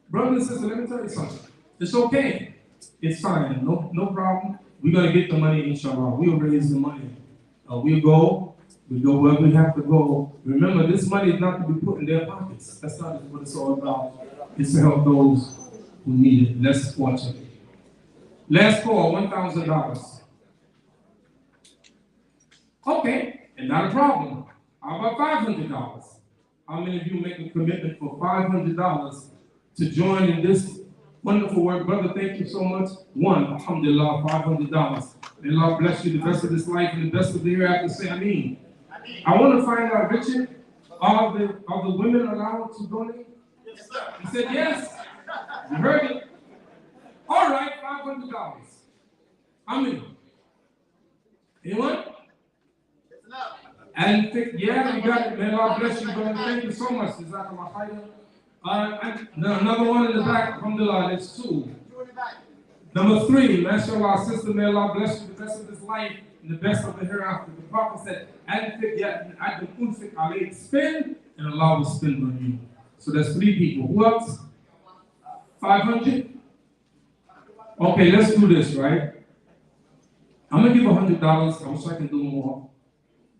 Brother and sister, let me tell you something. It's okay. It's fine. No problem. We're gonna get the money, inshallah. We'll raise the money. We'll go wherever we have to go. Remember, this money is not to be put in their pockets. That's not what it's all about. It's to help those who need it, less fortunate. Last call, $1,000. Okay, and not a problem. How about $500? How many of you make a commitment for $500 to join in this wonderful work? Brother, thank you so much. One, alhamdulillah, $500. May Allah bless you the best of this life and the best of the hereafter. Say ameen. I want to find out, Richard, are the women allowed to donate? Yes, sir. He said yes. You heard it. All right, $500. Amen. Anyone? And yeah, you got it. May Allah bless you, brother. Thank you so much. Another one in the back. Alhamdulillah, there's 2. Number 3, mashallah, sister, may Allah bless you the best of this life and the best of the hereafter. The Prophet said, spend, and Allah will spend on you. So there's 3 people. Who else? 500? Okay, let's do this, right? I'm gonna give $100. I wish I can do more.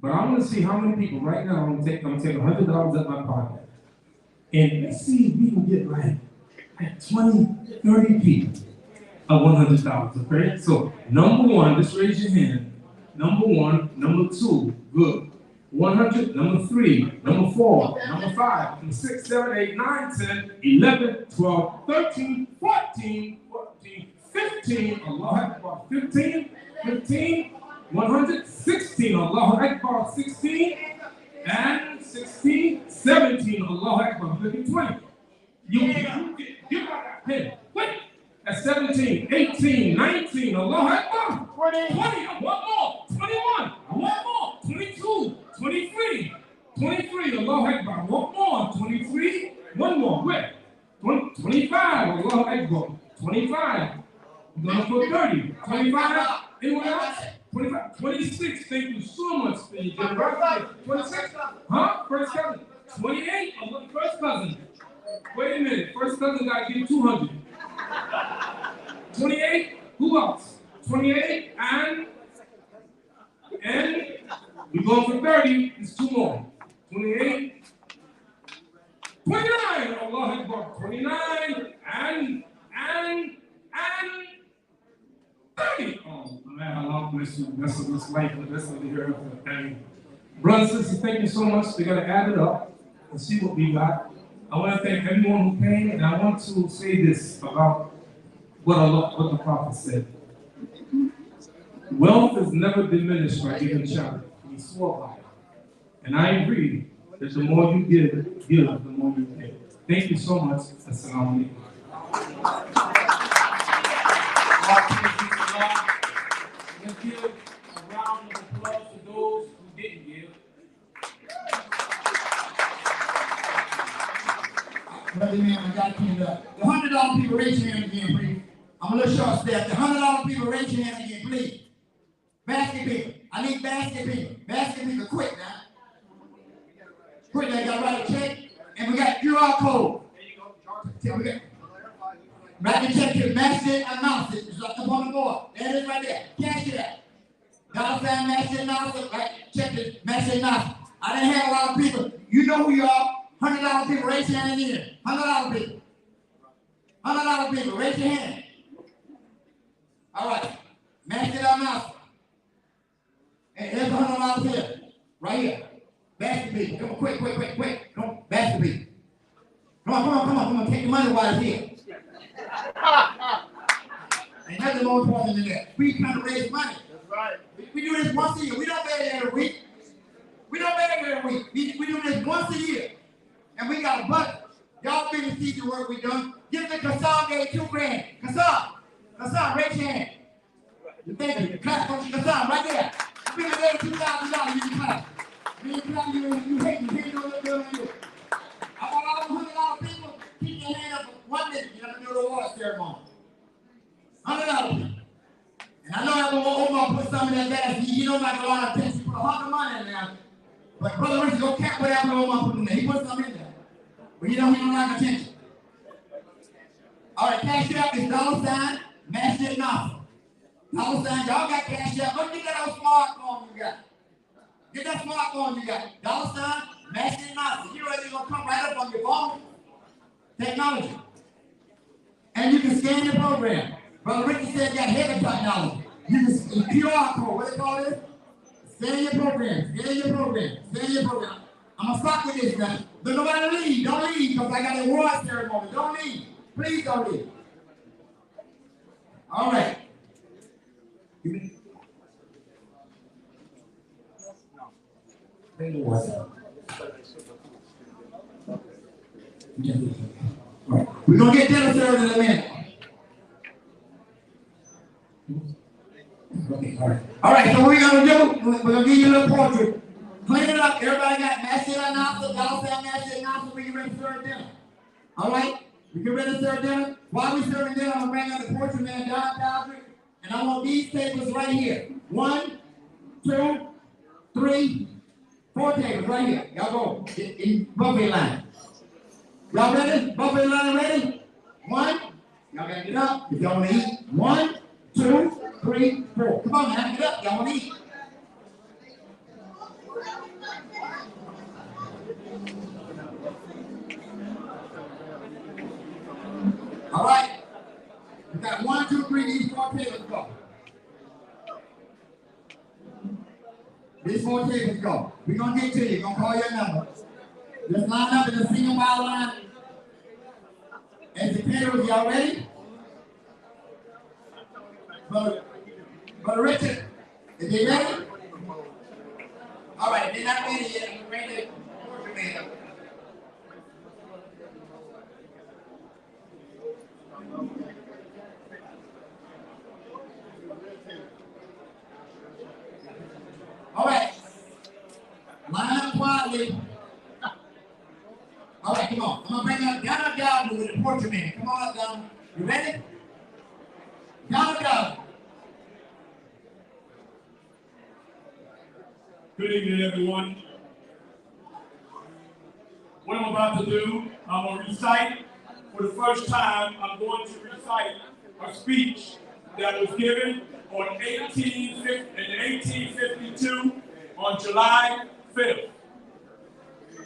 But I want to see how many people right now. I'm gonna take $100 out of my pocket. And let's see if we can get like 20, 30 people of $100, okay? So, number 1, just raise your hand. Number 1, number 2, good. 100, number 3, number 4, number 5, number 6, 7, 8, 9, 10, 11, 12, 13, 14, 15, Allah Akbar, 15, 116, Allah Akbar, 16, and 16, 17, Allah Akbar, 20. You got that pen. Wait. At 17, 18, 19, Allah Akbar. 20, I want more. 21, I want more. 22, 23, Allah Akbar. I want more. 23, one more. Where? 25, Allah Akbar. 25. We're going to put 30. 25. Anyone else? 25. 26. Thank you so much for your generosity. 26. Huh? First cousin. 28. First cousin. Wait a minute. First cousin got to give 200. 28. Who else? 28 and we're going for 30. It's 2 more. 28. 29. Allah Akbar. 29 and 30. Oh man, I love this. The rest of this life, the rest of the hereafter. Brothers and sisters, thank you so much. We're gonna add it up and see what we got. I want to thank everyone who came, and I want to say this about what the Prophet said. Wealth is never diminished by giving charity. He swore by it. And I agree that the more you give, the more you get. Thank you so much. Assalamu alaikum. Let's give a round of applause to those who didn't give. Brother man, I got cleaned up. The $100 people, raise your hand again, please. I'm a little short staffed. The $100 people, raise your hand again, please. Basket people. I need basket people. Basket people, quick now. Quick now, you gotta write a check. And we got QR code. Write the check to Masjid and Nasr. It's up on the board. There it is right there. Cash it out. $, Masjid Nasr. Right? Check to Masjid Nasr. I didn't have a lot of people. You know who you are. $100 people, raise your hand in. $100 people. $100 people, raise your hand. All right. Masjid Nasr. And here's $100 here. Right here. Basket people. Come on, quick. Come on, basket people. Come on. Take the money while it's here. Ain't nothing more important than that. We trying to raise money. That's right. We do this once a year. We don't beg every week. We do this once a year. And we got a budget. Y'all been to see the work we done. Give the Kassam gave $2,000. Kassam, raise your hand. You think you clap for Kassam right there. We gave $2,000. You can clap. You clap. You hate me. You don't do it. I want all the $100 people. Keep your hand up for 1 minute. You have to do the award ceremony. $100 people. And I know I'm going to put some of that gas. You know like a lot of things. Put a lot of money in there. But Brother Richard go cap whatever Omar put in there. He put some in there. But he don't like attention. All right, cash app is $ Masjid Nasr. $, y'all got cash app. Go get that old smartphone you got. Get that smartphone you got. $ Masjid Nasr. You know it's gonna come right up on your phone. Technology. And you can scan your program. Brother Richard said got heavy technology. You can QR code, what they call this? Scan your program. I'm gonna stop with this now. Don't nobody leave. Don't leave because I got a award ceremony. Don't leave. Please don't leave. All right. We're gonna get dinner served in a minute. Okay, all right, so what we're gonna do, we're gonna give you a little portrait. Clean it up. Everybody got Masjid Nasr, $, Masjid Nasr, we get ready to serve dinner. All right? We get ready to serve dinner. While we serving dinner, I'm gonna bring out the portrait man, Don Patrick, and I want these tables right here. 1, 2, 3, 4 tables right here. Y'all go in buffet line. Y'all ready? Buffet line ready? 1. Y'all gotta get up if y'all wanna eat. 1, 2, 3, 4. Come on now, get up. Y'all wanna eat. All right. We got 1, 2, 3, these 4 tables go. These 4 tables go. We're gonna get to you. We're gonna call your number. Just line up in a single file line. As the caterers, y'all ready? Brother Richard, is they ready? All right, if they're not ready yet, I'm ready to work man. All right. Line up quietly. All right, come on. I'm gonna bring up Ghana with the portrait man. Come on up, Ghana. You ready? Ghana. Good evening, everyone. What I'm about to do, I'm going to recite, for the first time, I'm going to recite a speech that was given on 1852 on July 5th.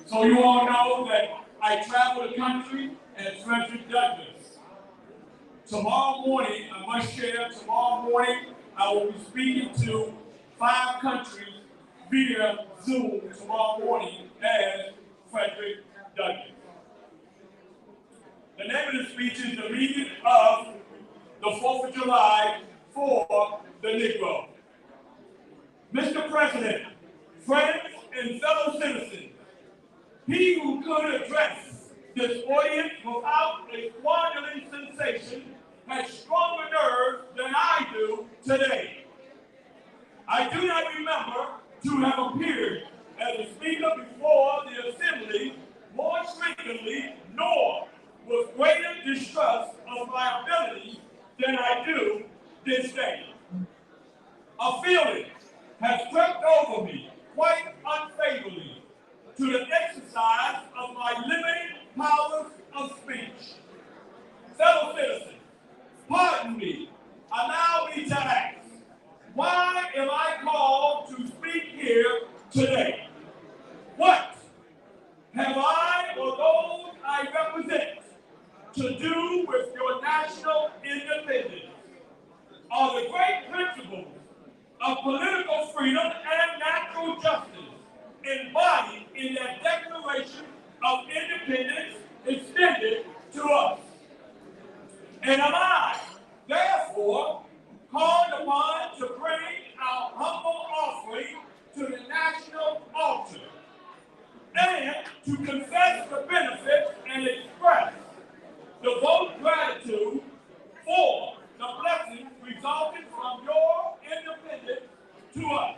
So you all know that I travel the country as Frederick Douglass. Tomorrow morning, I must share, tomorrow morning, I will be speaking to 5 countries via Zoom tomorrow morning as Frederick Douglass. The name of the speech is the meaning of the 4th of July for the Negro. Mr. President, friends, and fellow citizens. He who could address this audience without a squandering sensation has stronger nerves than I do today. I do not remember to have appeared as a speaker before the assembly more frequently, nor with greater distrust of my ability than I do this day. A feeling has crept over me quite unfavorably to the exercise of my limited powers of speech. Fellow citizens, pardon me, allow me to ask, why am I called to speak here today? What have I or those I represent to do with your national independence? Are the great principles of political freedom and natural justice embodied in that Declaration of Independence extended to us? And am I, therefore, called upon to bring our humble offering to the national altar and to confess the benefits and express devout gratitude for the blessings resulting from your independence to us?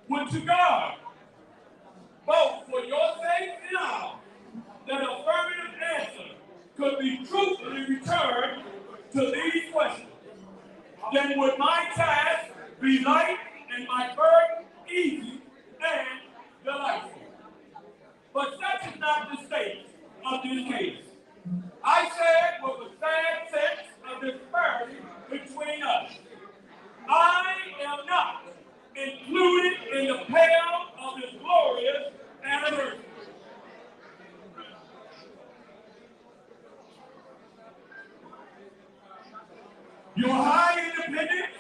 Would to God, both for your sake and ours, that affirmative answer could be truthfully returned to these questions. Then would my task be light and my burden easy and delightful. But such is not the state of this case. I said with a sad sense of disparity between us. I am not included in the pale of this glorious anniversary. Your high independence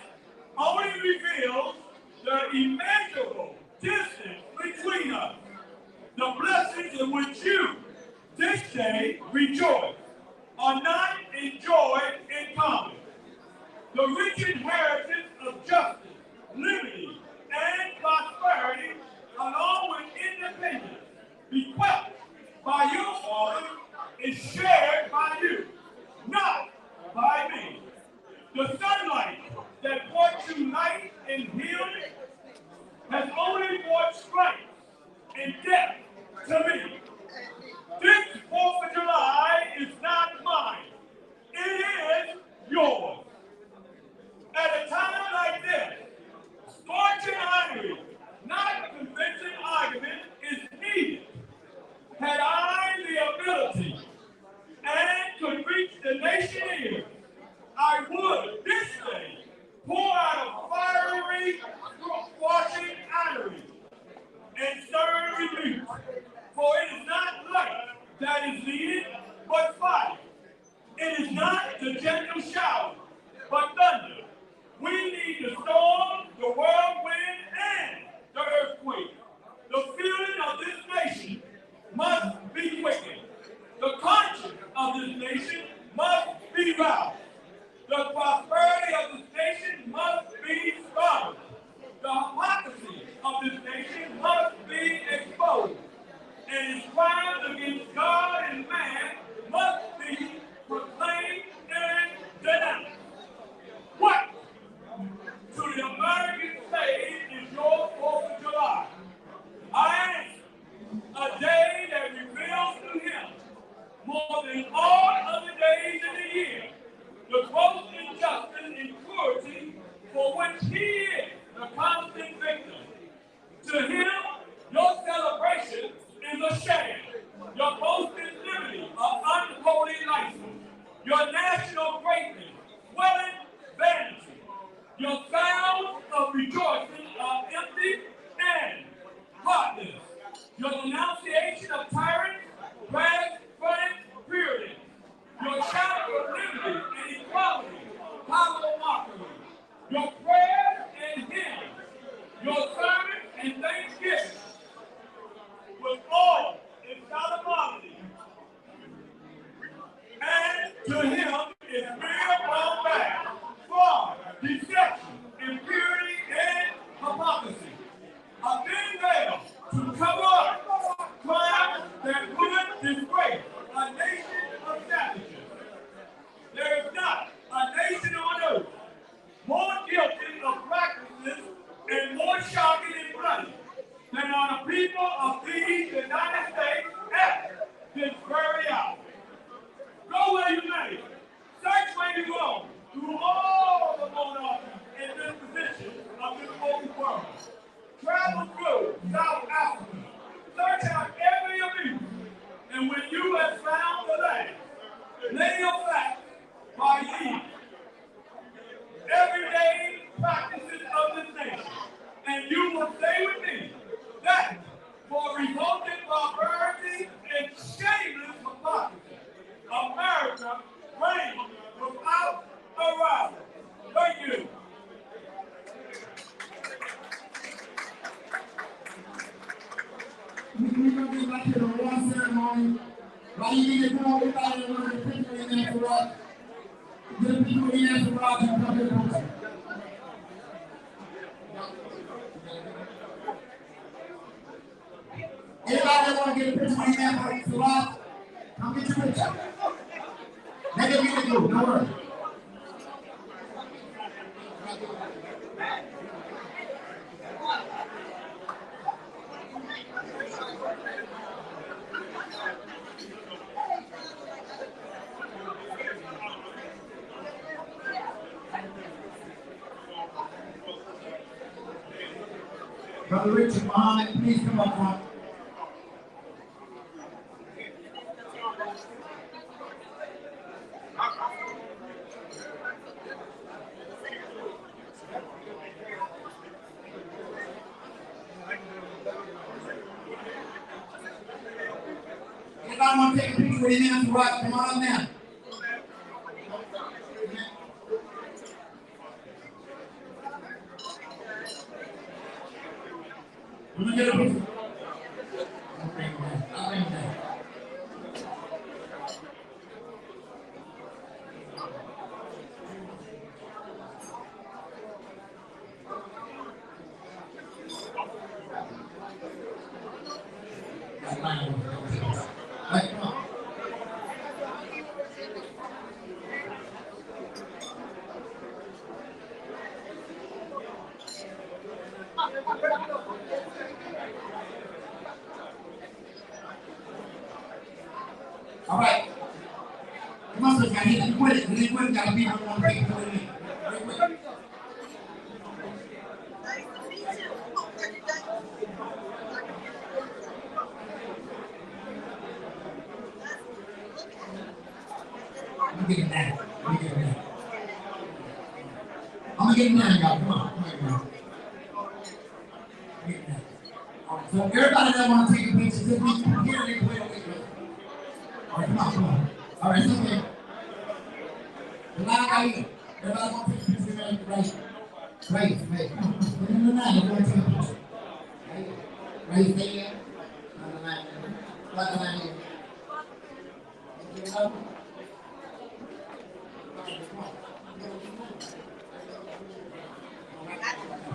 only reveals the immeasurable distance between us. The blessings in which you, this day, rejoice are not enjoyed in common. The rich inheritance of justice, liberty, and prosperity, along with independence, bequeathed by your father, is shared by you, not by me. The sunlight that brought you light and healing has only brought strength and death to me. This 4th of July is not mine. It is yours. At a time like this, scorching irony, not convincing argument, is needed. Had I the ability and could reach the nation ear, I would this day pour out a fiery, squashing irony and stern rebuke. For it is not light that is needed, but fire. It is not the gentle shower, but thunder. We need the storm, the whirlwind, and the earthquake. The feeling of this nation must be quickened. The conscience of this nation must be roused. The prosperity of this nation must be started. The hypocrisy of this nation must be exposed. And its crimes against God and man must be proclaimed and denounced. What to the American slave is your 4th of July? I answer, a day that reveals to him, more than all other days in the year, the gross injustice and cruelty for which he is the constant victim. To him, your celebration is a sham. Your boasted liberty, an unholy license. Your national greatness, swelling vanity. Your sounds of rejoicing are empty and heartless. Your denunciation of tyrants, grass-fronted purity. Your shout of liberty and equality, hollow mockery. Your prayers and hymns. Your sermons and thanksgiving. With all in solemnity. And to him is mere bombast, fraud, deception, impurity, and hypocrisy. A will stay with me that for revolting barbarity and shameless hypocrisy, America reigns without a rival. Thank you. We're going to get back to the one ceremony. While you need to come, everybody that wants to picture in there for us. Get a picture in there for us and come to the picture. Anybody that want to get a picture in there for us, come get your picture. Let them get the group, don't worry. Brother Richard Muhammad, please come up front. Anybody want to take a picture with him after right? Come on up now. Let me get a picture. I'll bring him down. Hey, come on. All right. Come on, sister. I need to quit it. You didn't quit it. Got to be on one break. I'm gonna get him down. I'm gonna get him down, y'all. Come on. Come on, y'all. Get him down. All right, so everybody that want to take a picture, just be here and wait. All right, come on. All right, it's okay. The line right here. Everybody want to take a picture right. Right. Come on. In the line, you want to take a picture. Right there. On the line. Right the line here. Get up.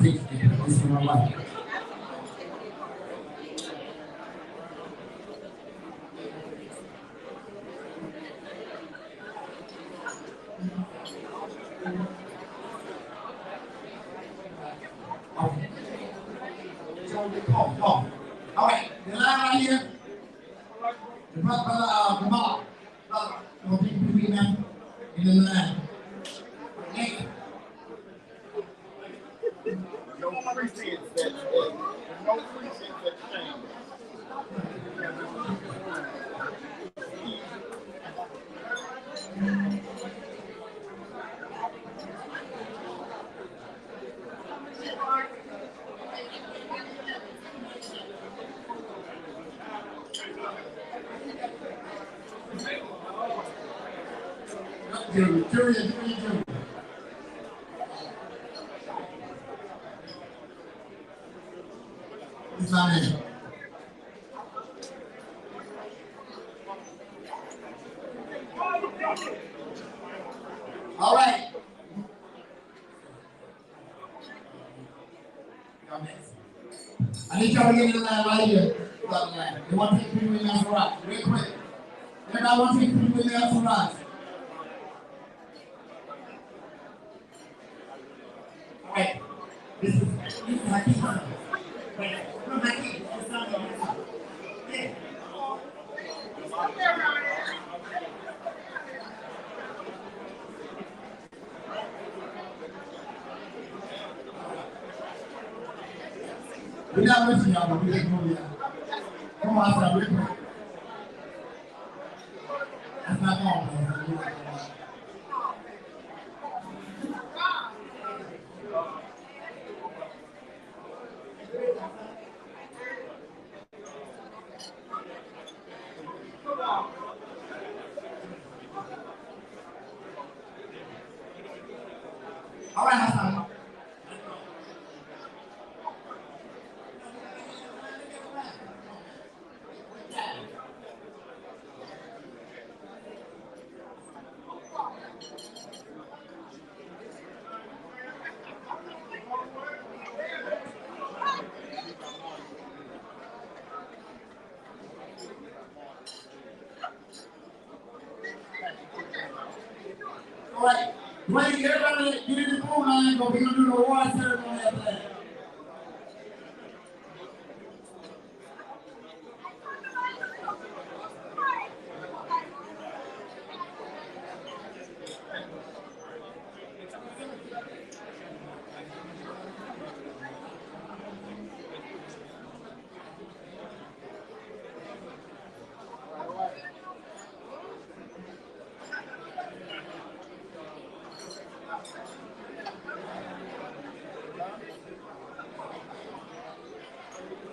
This is my wife. All right, the line right here. The brother, Jamal. We'll take a picture now. In the line. Next. No pretense that no pretense that shame. Jury. It's not in. All right. I need y'all to get in the line right here. They want to take people in there for us. Real quick. Everybody want to take people in there for us. All right. This is my key. Come back here. It's not on this side. Yeah. We're not missing y'all, but we're just moving y'all. Come on, outside, real quick. That's not long, man. All right, Hassan. All right. Wait, everybody get in the phone line, but we're going to do the award ceremony after that.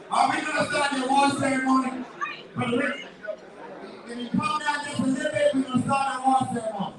Are we going to start the award ceremony? But if you come down just a little bit, we're going to start the award ceremony.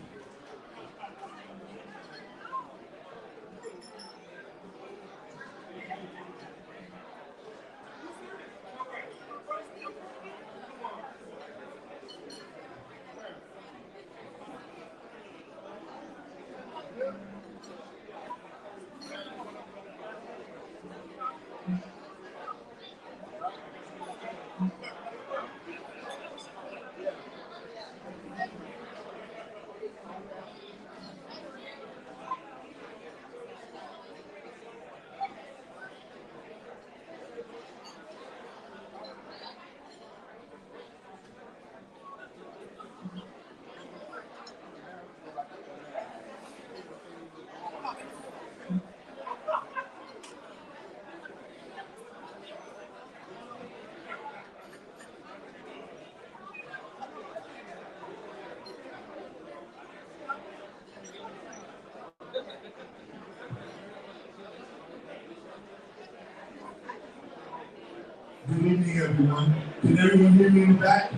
Good evening, everyone. Can everyone hear me in the back?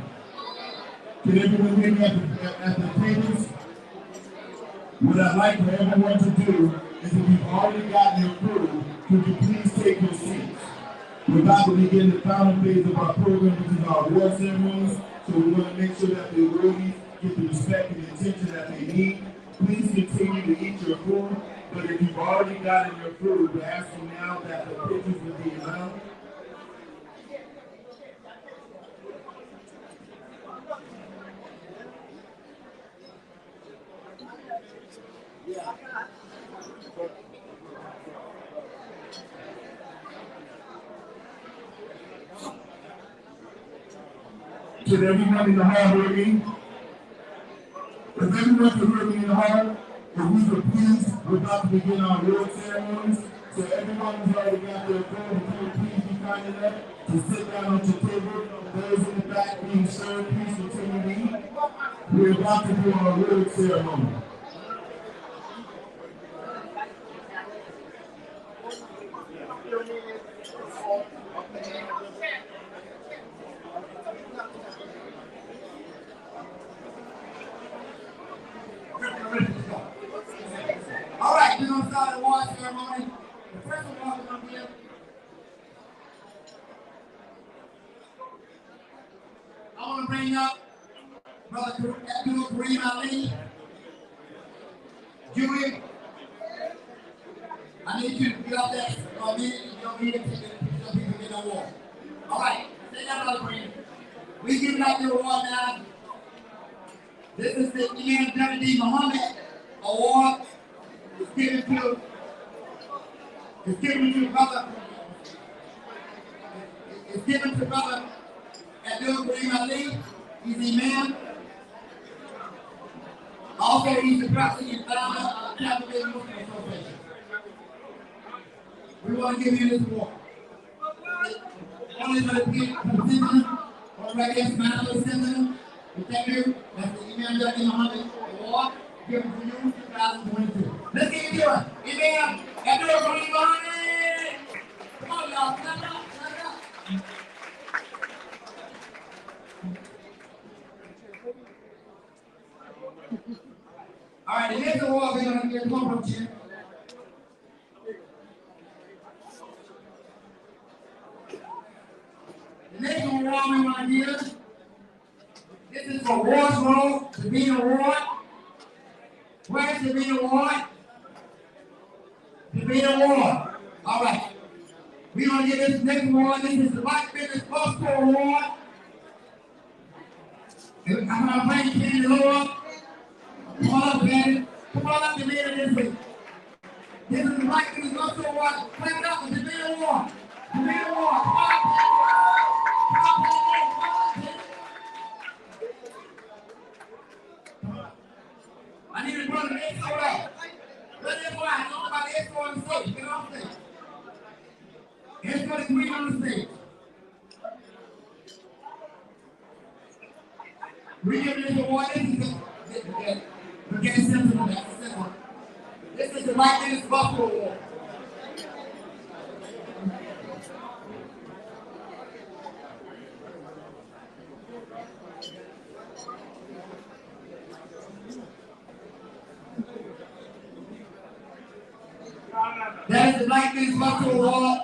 Can everyone hear me at the tables? What I'd like for everyone to do is, if you've already gotten your food, could you please take your seats? We're about to begin the final phase of our program, which is our award ceremonies. So we want to make sure that the awardees get the respect and the attention that they need. Please continue to eat your food. But if you've already gotten your food, we're asking now that the pictures would be allowed. Should everyone in the hall hear me? If everyone can hear me in the hall, if we could please, we're about to begin our award ceremonies. So everyone who's already got their food, if you would please be kind enough to sit down at your table. Those in the back being served, please continue to eat. We're about to do our award ceremony. All right, we're going to start the award ceremony. The first award we're going to give, I want to bring up Brother Abdul Kareem Ali. Julie, I need you to get up there for a minute. You don't need to take it so people get no award. All right, say that, Brother Kareem. We giving out the award now. This is the Imam Deputy Muhammad Award. It's given to Brother Abdul Kareem Ali. He's Imam. Also, he's the president and founder of the Catholic Muslim Association. We want to give you this award. Only for the president, or right here, Smiley Senator. We thank you. That's the Imam Deputy Muhammad Award given to you in 2022. Let's get into it. Imam Abdul Kareem Ali. Come on, y'all. award we want to give. This is for Ward's Road, Davina Ward. Where's Davina Ward? Davina Ward. All right. We're going to give this next award. This is the Black Business Gospel Award. I'm going to bring Candy Lord. Come on up, Candy. Come on up, Davina, this week. This is the Black Business Gospel Award. Clap it up with Davina Ward. Davina Ward. Come on, Candy. I need to run the next one up. Let this one out. Talk about the expo on the stage. Get off stage. Expo is green on the stage. We give this award. This is this is the Black Business Gospel Award. That is the Black Business Gospel Award.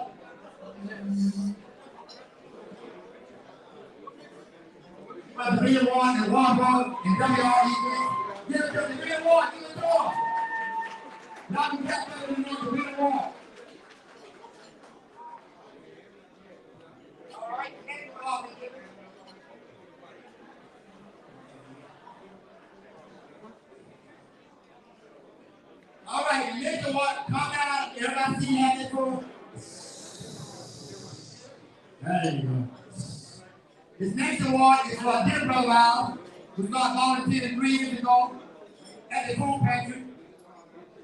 For the Big Award and Walmart and WRE. Give it to the Big Award. Give it to them. Not the best of the Big Award. All right, all right, the next award, come out. Everybody see that this one? There you go. This next award is for a dear brother of ours who started volunteering 3 years ago at the food pantry.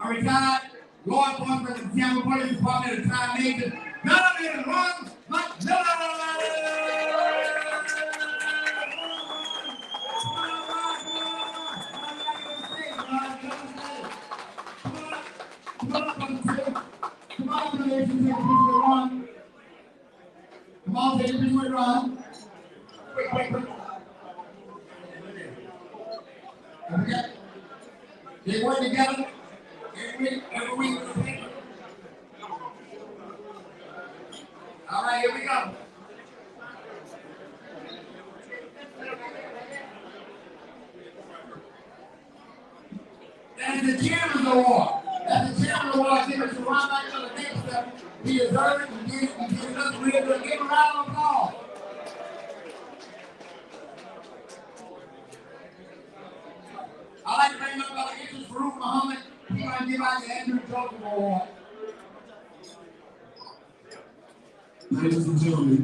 A retired law enforcement in the Tampa Police Department at the time, Major. None of it is wrong, but no. Come on, take a picture with Ron. Quick. Okay. They work together every week. All right, here we go. That's the Chairman's Award. That's the Chairman's Award given to Ron Michael the next step. He deserves it. He did us real good. Give him a round of applause. I'd like to bring up Brother Idris Farouk Muhammad. He's going to give out the Andrew Joseph Award. Ladies and gentlemen,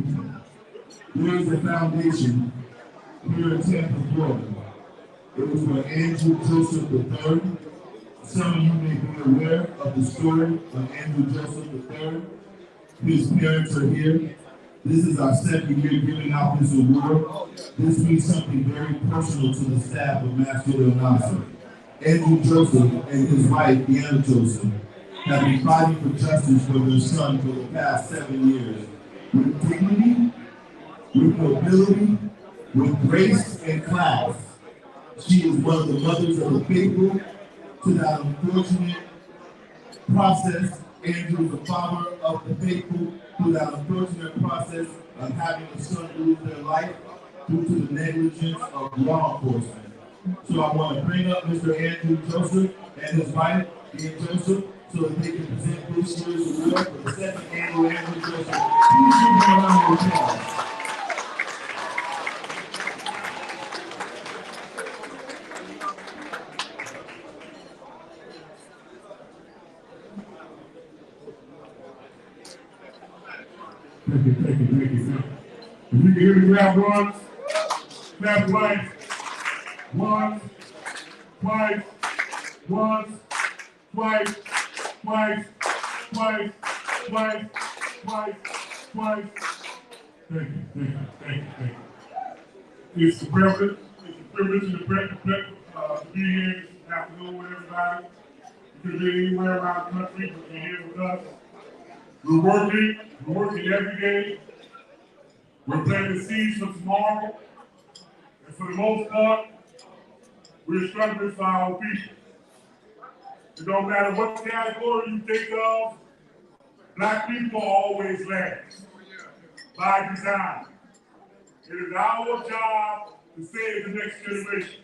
there is a foundation here in Tampa, Florida. It was for Andrew Joseph III. Some of you may be aware of the story of Andrew Joseph III. His parents are here. This is our second year giving out this award. This means something very personal to the staff of Masjid Nasr. Andrew Joseph and his wife, Deanna Joseph, have been fighting for justice for their son for the past 7 years. With dignity, with nobility, with grace and class. She is one of the mothers of the faithful to that unfortunate process. Andrew is the father of the faithful through that unfortunate process of having a son lose their life due to the negligence of law enforcement. So I want to bring up Mr. Andrew Joseph and his wife, Dean Joseph, so that they can present this year's award for the second annual Andrew Joseph. Please give them a round of applause. Thank you. If you can hear me, clap once, clap twice, once, twice, once, twice, twice, twice, twice, twice, twice. Thank you. It's a privilege and to be here this afternoon with everybody. You could be anywhere around the country, but you're here with us. We're working every day. We're planting seeds for tomorrow. And for the most part, we're struggling for our people. It don't matter what category you think of, Black people are always last. By design. It is our job to save the next generation.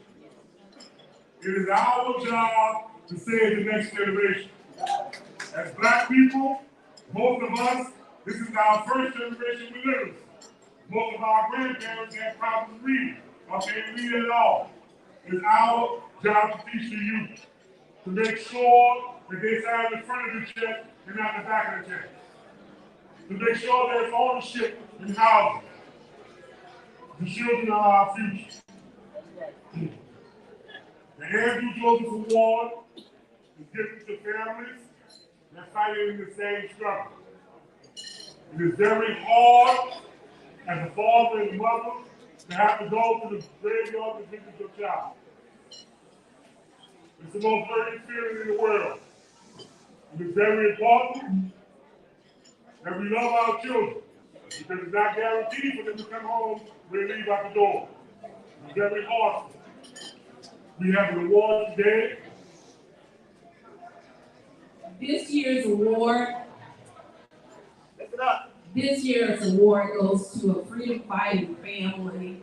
It is our job to save the next generation. As black people, most of us, this is our first generation we live. Most of our grandparents had problems reading, or can't read at all. It's our job to teach the youth, to make sure that they sign the front of the check and not the back of the check. To make sure there's ownership in housing. The children are our future. The Andrew Joseph Award is given to families that fight in the same struggle. It is very hard as a father and mother to have to go to the graveyard to visit your child. It's the most hurting feeling in the world. It is very important that we love our children because it's not guaranteed for them to come home when they leave out the door. It's very hard. We have an award today. This year's award goes to a freedom fighting family.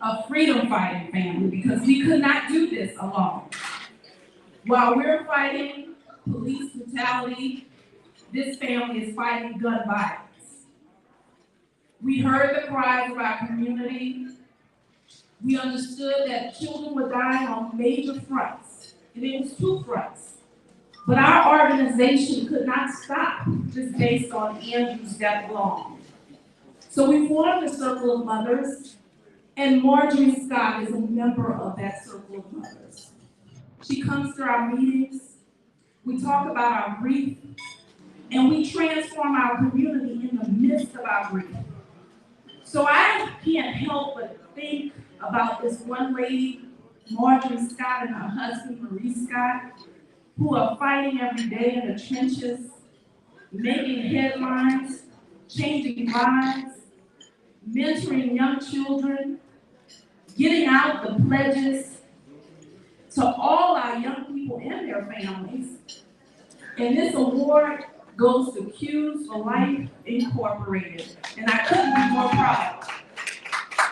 A freedom fighting family, because we could not do this alone. While we're fighting police brutality, this family is fighting gun violence. We heard the cries of our community. We understood that children were dying on major fronts, and it was two fronts. But our organization could not stop just based on Andrew's death alone. So we formed a circle of mothers, and Marjorie Scott is a member of that circle of mothers. She comes to our meetings, we talk about our grief, and we transform our community in the midst of our grief. So I can't help but think about this one lady, Marjorie Scott, and her husband, Marie Scott, who are fighting every day in the trenches, making headlines, changing lives, mentoring young children, getting out the pledges to all our young people and their families. And this award goes to Cues for Life Incorporated. And I couldn't be more proud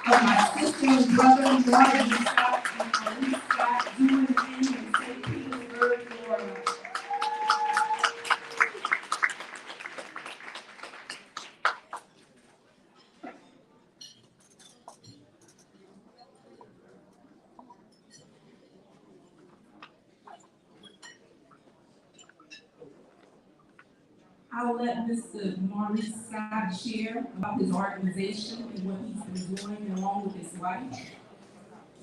of my sister and brother, Marjorie Scott and Marie Scott, doing things in St. Petersburg, Florida. I'll let Mr. Maurice Scott share about his organization and what he's been doing along with his wife,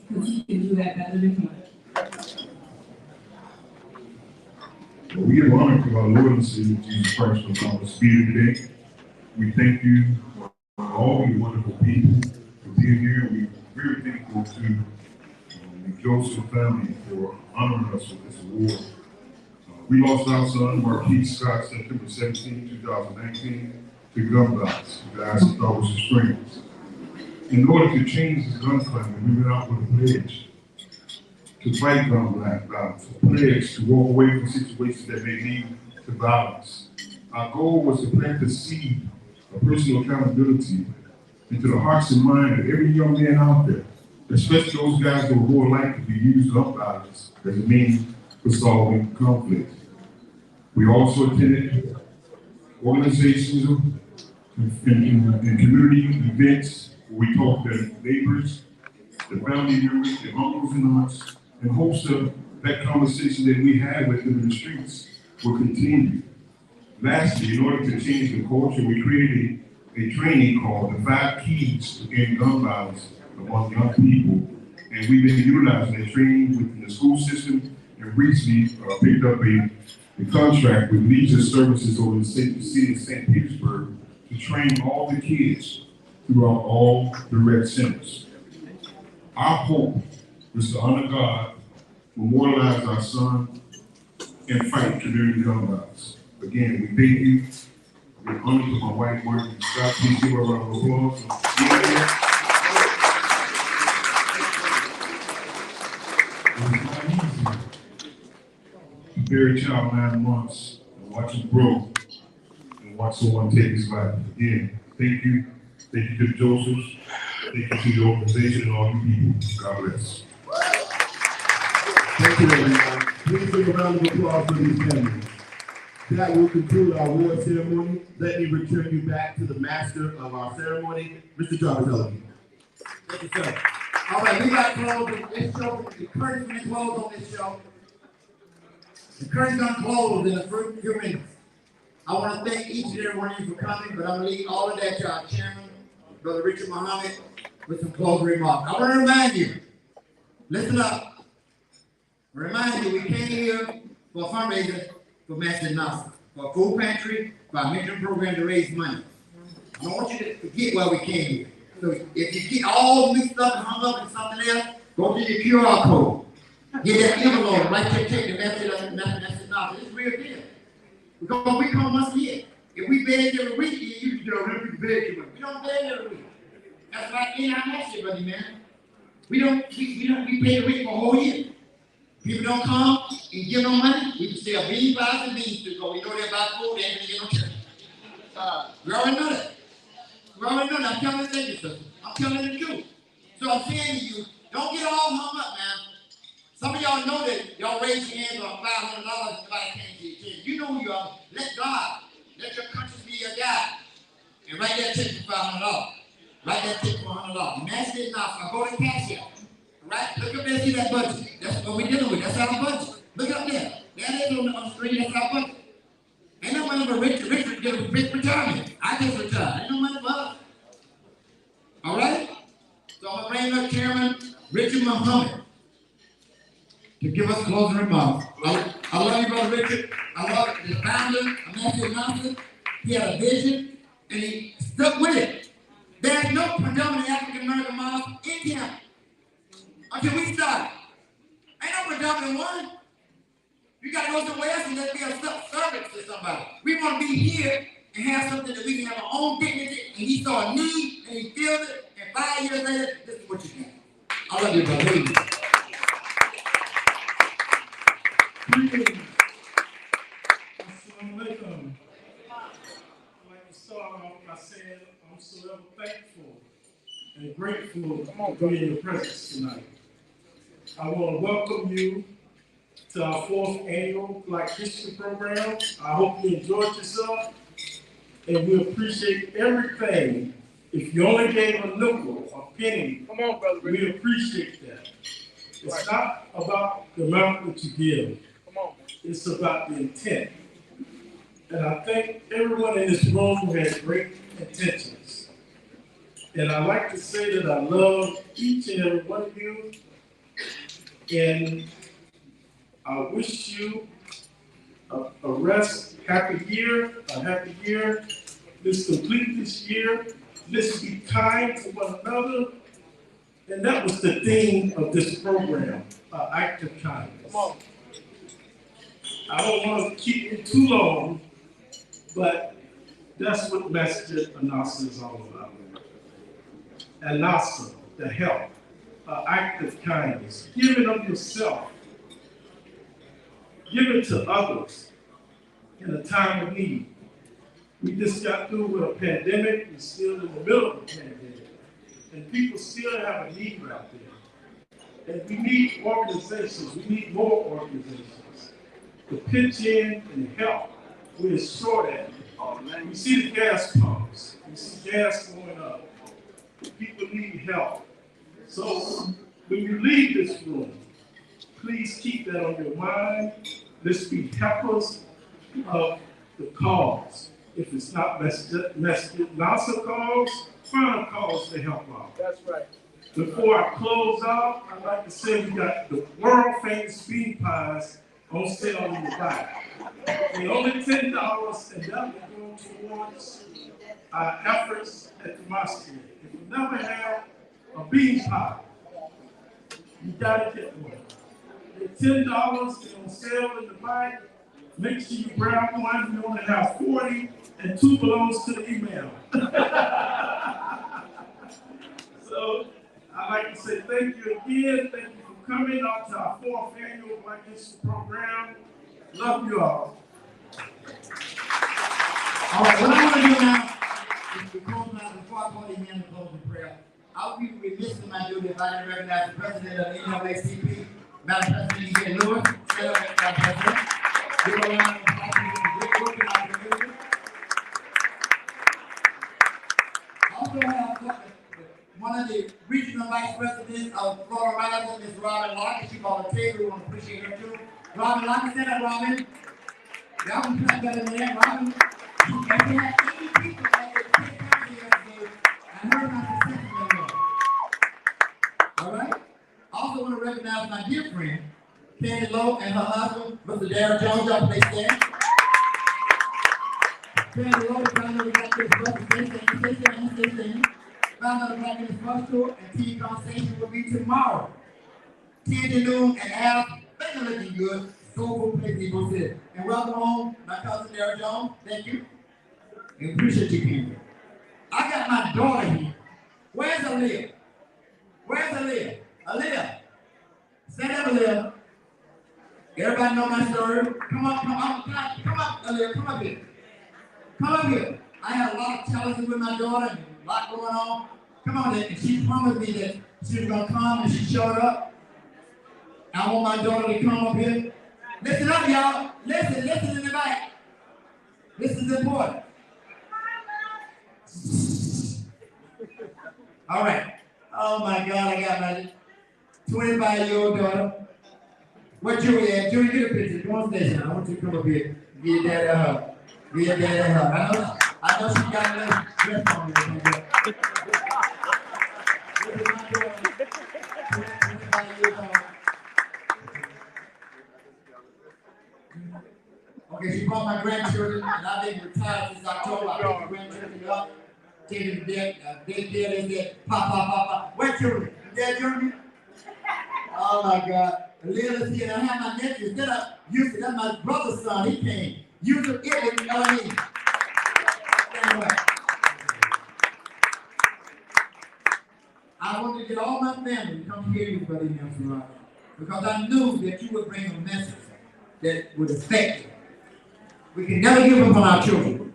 because he can do that better than me. Well, we give honor to our Lord and Savior Jesus Christ for our speaker today. We thank you for all you wonderful people for being here. We're very thankful to the Joseph family for honoring us with this award. We lost our son, Marquise Scott, September 17, 2019, to gun violence. The guys he thought was his friends. In order to change his gun claim, we went out with a pledge to fight gun violence, a pledge to walk away from situations that may lead to violence. Our goal was to plant the seed of personal accountability into the hearts and minds of every young man out there, especially those guys who are more likely to use gun violence as a means for solving conflict. We also attended organizations and community events where we talked to neighbors, the family members, the uncles and aunts, in hopes that that conversation that we had with them in the streets will continue. Lastly, in order to change the culture, we created a training called the 5 Keys to End Gun Violence among young people, and we've been utilizing that training within the school system. And recently picked up a contract with Leisure Services over the city of St. Petersburg to train all the kids throughout all the red centers. Our hope is to honor God, memorialize our son, and fight community gun violence. Again, we thank you. We're honored to my wife, Marjorie Scott. Please give her a round of applause. Bury a child 9 months and watch him grow and watch someone take his life. Again, thank you. Thank you to the Josephs. Thank you to the organization and all you people. God bless. Thank you, everyone. Please give a round of applause for these families. That will conclude our award ceremony. Let me return you back to the master of our ceremony, Mr. Jarvis Ellison. Thank you, sir. All right, we got closed on this show. The curtain's gonna close on this show. The curtain's gonna close in a few minutes. I want to thank each and every one of you for coming, but I'm gonna leave all of that to our chairman, Brother Richard Muhammad, with some closing remarks. I want to remind you, listen up. Remind you, we came here for a fundraiser for Masjid Nasr, for a food pantry, for our mentoring program to raise money. I don't want you to forget why we came here. So if you get all mixed up and hung up in something else, go to your QR code. Get that envelope, write your check, the Masjid Nasr. It's real deal. Because we come once a year. If we beg every week, you can do a really beg every week. We don't beg every week. That's like in our Masjid, buddy, man. We pay the rent for a whole year. People don't come and give no money. We can sell bean pies and beans to go. We know they're about food, they ain't gonna get no church. We already know that. We already know that. I'm telling you, sister. I'm telling the truth. So I'm saying to you, don't get all hung up now. Some of y'all know that y'all raise your hands on $500 and nobody came to your church. You know who you are. Let God, let your conscience be your guide. And write that check for $500. Write that check for $100. Masjid Nasr. Go to cash out. Right? Look up there, see that budget. That's what we're dealing with. That's our budget. Look up there. That is on the screen. That's our budget. Ain't no money for Richard get a big retirement. I just retired. Ain't no money for us. All right? So I'm going to bring up Chairman Richard Muhammad to give us closing remarks. I love you, Brother Richard. I love the founder of Masjid Nasr. He had a vision, and he stuck with it. There's no predominant African-American mosque in town until we started. Ain't no predominant one. You got to go somewhere else and just be a service to somebody. We want to be here and have something that we can have our own dignity, and he saw a need, and he filled it, and 5 years later, this is what you got. I love you, brother. Greetings. Assalamu alaikum. Like to start off by saying I'm so ever thankful and grateful to be in your presence tonight. I want to welcome you to our 4th annual Black History Program. I hope you enjoyed yourself, and we appreciate everything. If you only gave a nickel, a penny, come on, brother, we appreciate that. It's not about the amount that you give. It's about the intent. And I think everyone in this room has great intentions. And I like to say that I love each and every one of you. And I wish you a happy year. Let's complete this year. Let's be kind to one another. And that was the theme of this program, act of kindness. Come on. I don't want to keep you too long, but that's what Masjid Nasr is all about. And Nasr, the help, act of kindness, giving of yourself, give it to others in a time of need. We just got through with a pandemic. We're still in the middle of a pandemic, and people still have a need out there. And we need organizations. We need more organizations to pitch in and help. We're short at it. We see the gas pumps. We see gas going up. People need help. So when you leave this room, please keep that on your mind. Let's be helpers of the cause. If it's not Masjid Nasr cause, find a cause to help out. That's right. Before I close out, I'd like to say we got the world famous bean pies on sale in the back. They're only $10, and that will go towards our efforts at the Masjid. If you never have a bean pie, you gotta get one. They're $10, they're on sale in the back. Make sure you grab one. You only have 40, and 2 belongs to the email. So I'd like to say thank you again. Thank you for coming out to our 4th annual Black History Program. Love you all. All right, what I want to do now is to close out before I call these men to close in prayer, I would be remiss in my duty if I didn't recognize the president of the NAACP, Madam President E.J. Lewis. Stand up, Madam President. Give her a round of applause for the great work in our community. Also have one of the regional vice presidents of Florida Rising, Ms. Robin Lockett. She volunteered. We want to appreciate her too. Robin Lockett, stand up, Robin. Y'all can clap better than that, Robin. And we had 80 people at the State Council yesterday. I heard my success in there. All right? Also want to recognize my dear friend, Candy Lowe, and her husband, Mr. Darrell Jones. Y'all please stand. Candy Lowe, found out the Black Kids Bus, stay stand. Found out the Black Kids Bus tour and TV conversation will be tomorrow. 10 to noon and half. They're looking good. Soulful place people sit. And welcome home, my cousin Darrell Jones. Thank you. We appreciate you being here. I got my daughter here. Where's Aaliyah? Where's Aaliyah? Aaliyah. Stand up, Aaliyah. Everybody know my story. Come up, Aaliyah. Come up here. Come up here. I had a lot of challenges with my daughter and a lot going on. Come on, and she promised me that she was gonna come, and she showed up. I want my daughter to come up here. Listen up, y'all. Listen in the back. This is important. All right. Oh my God, I got my 25-year-old daughter. What Julie at? Julie, get a picture. Come on station. I want you to come up here. Give your daddy a hug. Give your daddy a hug. I know she got a little dress on here. This is my daughter. 25 years old. Okay, she brought my grandchildren, and I've been retired since October. I picked the grandchildren up, taking them dead. They said, Papa. Where children? You dead children? Oh my God. Aaliyah's here, and I have my nephew. Instead of Yusuf, that's my brother's son. He came. Yusuf, Italy, you know what I mean? Stand away. I wanted to get all my family to come hear you, Brother Nasr, because I knew that you would bring a message that would affect you. We can never give up on our children.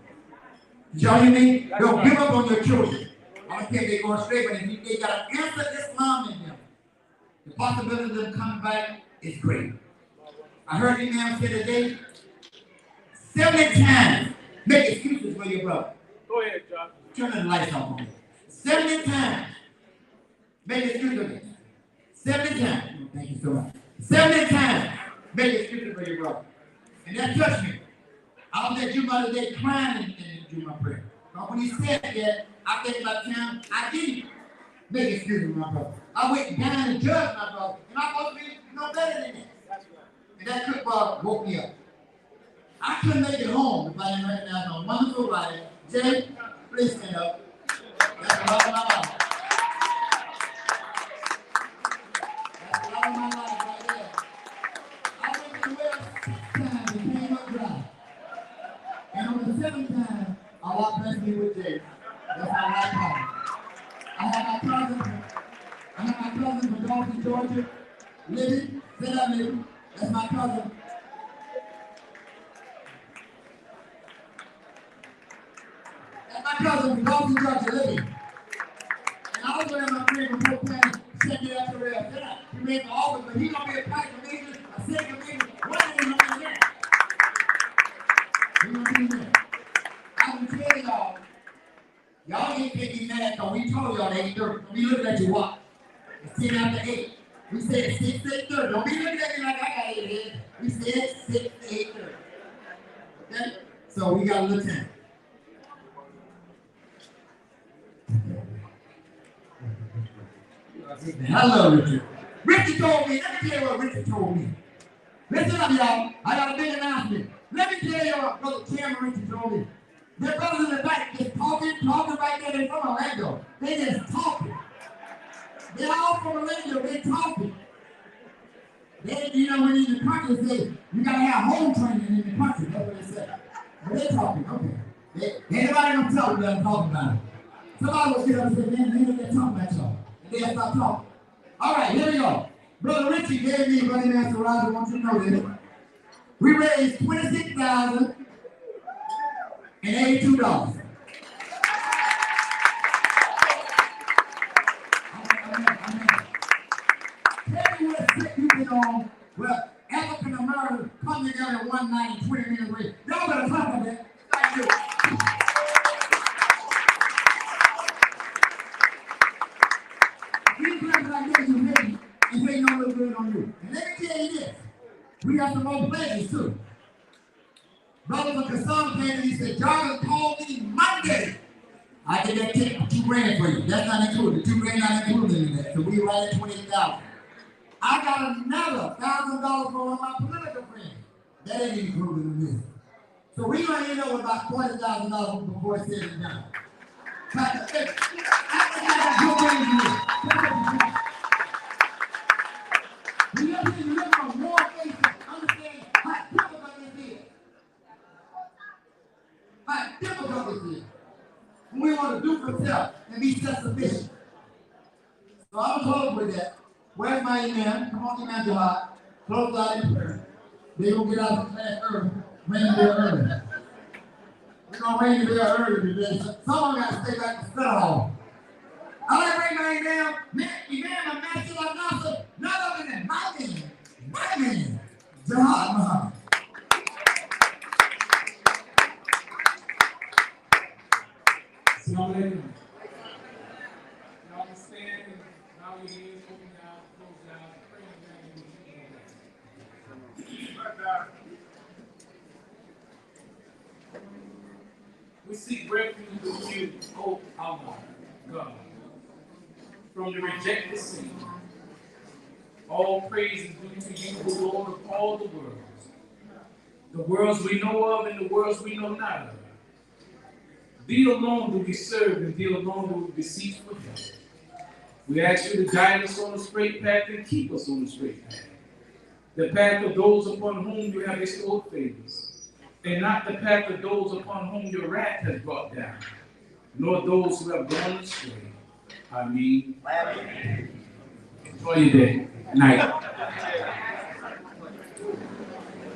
Did y'all hear me? Don't give up on your children. I don't care if they go astray, but if they got an answer Islam in them, the possibility of them coming back is great. I heard the man say today, 70 times make excuses for your brother. Go ahead, John. Turn the lights off on me. 70 times make excuses for me. 70 times. Thank you so much. 70 times make excuses for your brother. And that touched me. I was at Mother's Day crying and do my prayer. But when he said that, I think about time I didn't make excuses for my brother. I went down and judged my brother. And I'm supposed to be no better than that. And that cook bar woke me up. I couldn't make it home if I didn't recognize my wonderful writer. Jay, please stand up. That's the love of my life. That's the love of my life right there. I went to the well 6 times and came up dry. And on the 7th time, Allah blessed me with Jay. That's how I call it. I have my cousin from Dalton, Georgia, Libby. Say that, Libby. That's my cousin. That's my cousin from Dalton, Georgia, Libby. And I also have my friend from Port Plain, Cindy Terrell. He made the office, but he's gonna be a pastor major, a second major. What are you gonna do there? We're gonna do that. I can tell y'all ain't getting mad because we told y'all at 8:30. We looking at your watch. It's 10 after 8. We said 6 to 8:30. Don't be looking at me like I got 8 heads. We said 6 to 8:30. Okay? So we got a little time. Hello, Richard. Richard told me, let me tell you what Richard told me. Listen up, y'all. I got a big announcement. Let me tell you what Brother Chairman Richard told me. Their brothers in the back just talking right there. They're from Orlando. They just talking. They're all from Orlando. They're talking. They, you know, when in the country, they say, you got to have home training in the country. That's what they say. But they're talking, okay. Anybody gonna tell them they're talking about it? Somebody will get up and say, man, they're talking about y'all. And they'll stop talking. All right, here we go. Brother Richie gave me, Brother Nasr, I want you to know this. We raised $26,082. on, well, African Americans come together one night and 20 minutes away. Y'all better clap on that. Thank you. These places like this, you hate, and they know what's good on you. And let me tell you this, we got some more pledges too. Brother Kasam came and he said, Jarvis called me Monday. I get that tip for $2,000 for you. That's not included. $2,000 not included in that. So we right at $20,000. I got another $1,000 for one of my political friends. That ain't included in this. So we gonna end up with about $40,000 before it's said and done. I think I got good things in this. We have been living on war faces. Understand how difficult this is. How difficult this is. And we want to do for self and be self-sufficient. So I'm gonna close with that. Where's my amen? Come on, amen, Jihad. Close out in prayer. They're gonna get out of class early. Ring the bell early. We're gonna ring the bell early today. Someone got to stay back to study hall. I like to bring my amen. Imam and Masjid of Nasr, none other than my man, Jihad Muhammad. Assalamu alaikum. Y'all can stand and bow your heads, open your eyes, close your eyes, pray and we seek refuge with you, O Allah, God, from the rejected sin. All praise is due to you, the Lord of all the worlds. The worlds we know of and the worlds we know not of. Thee alone do we serve, and thee alone do we beseech for help. We ask you to guide us on the straight path and keep us on the straight path. The path of those upon whom you have bestowed favors, and not the path of those upon whom your wrath has brought down, nor those who have gone astray. Ameen. Enjoy your day. Night.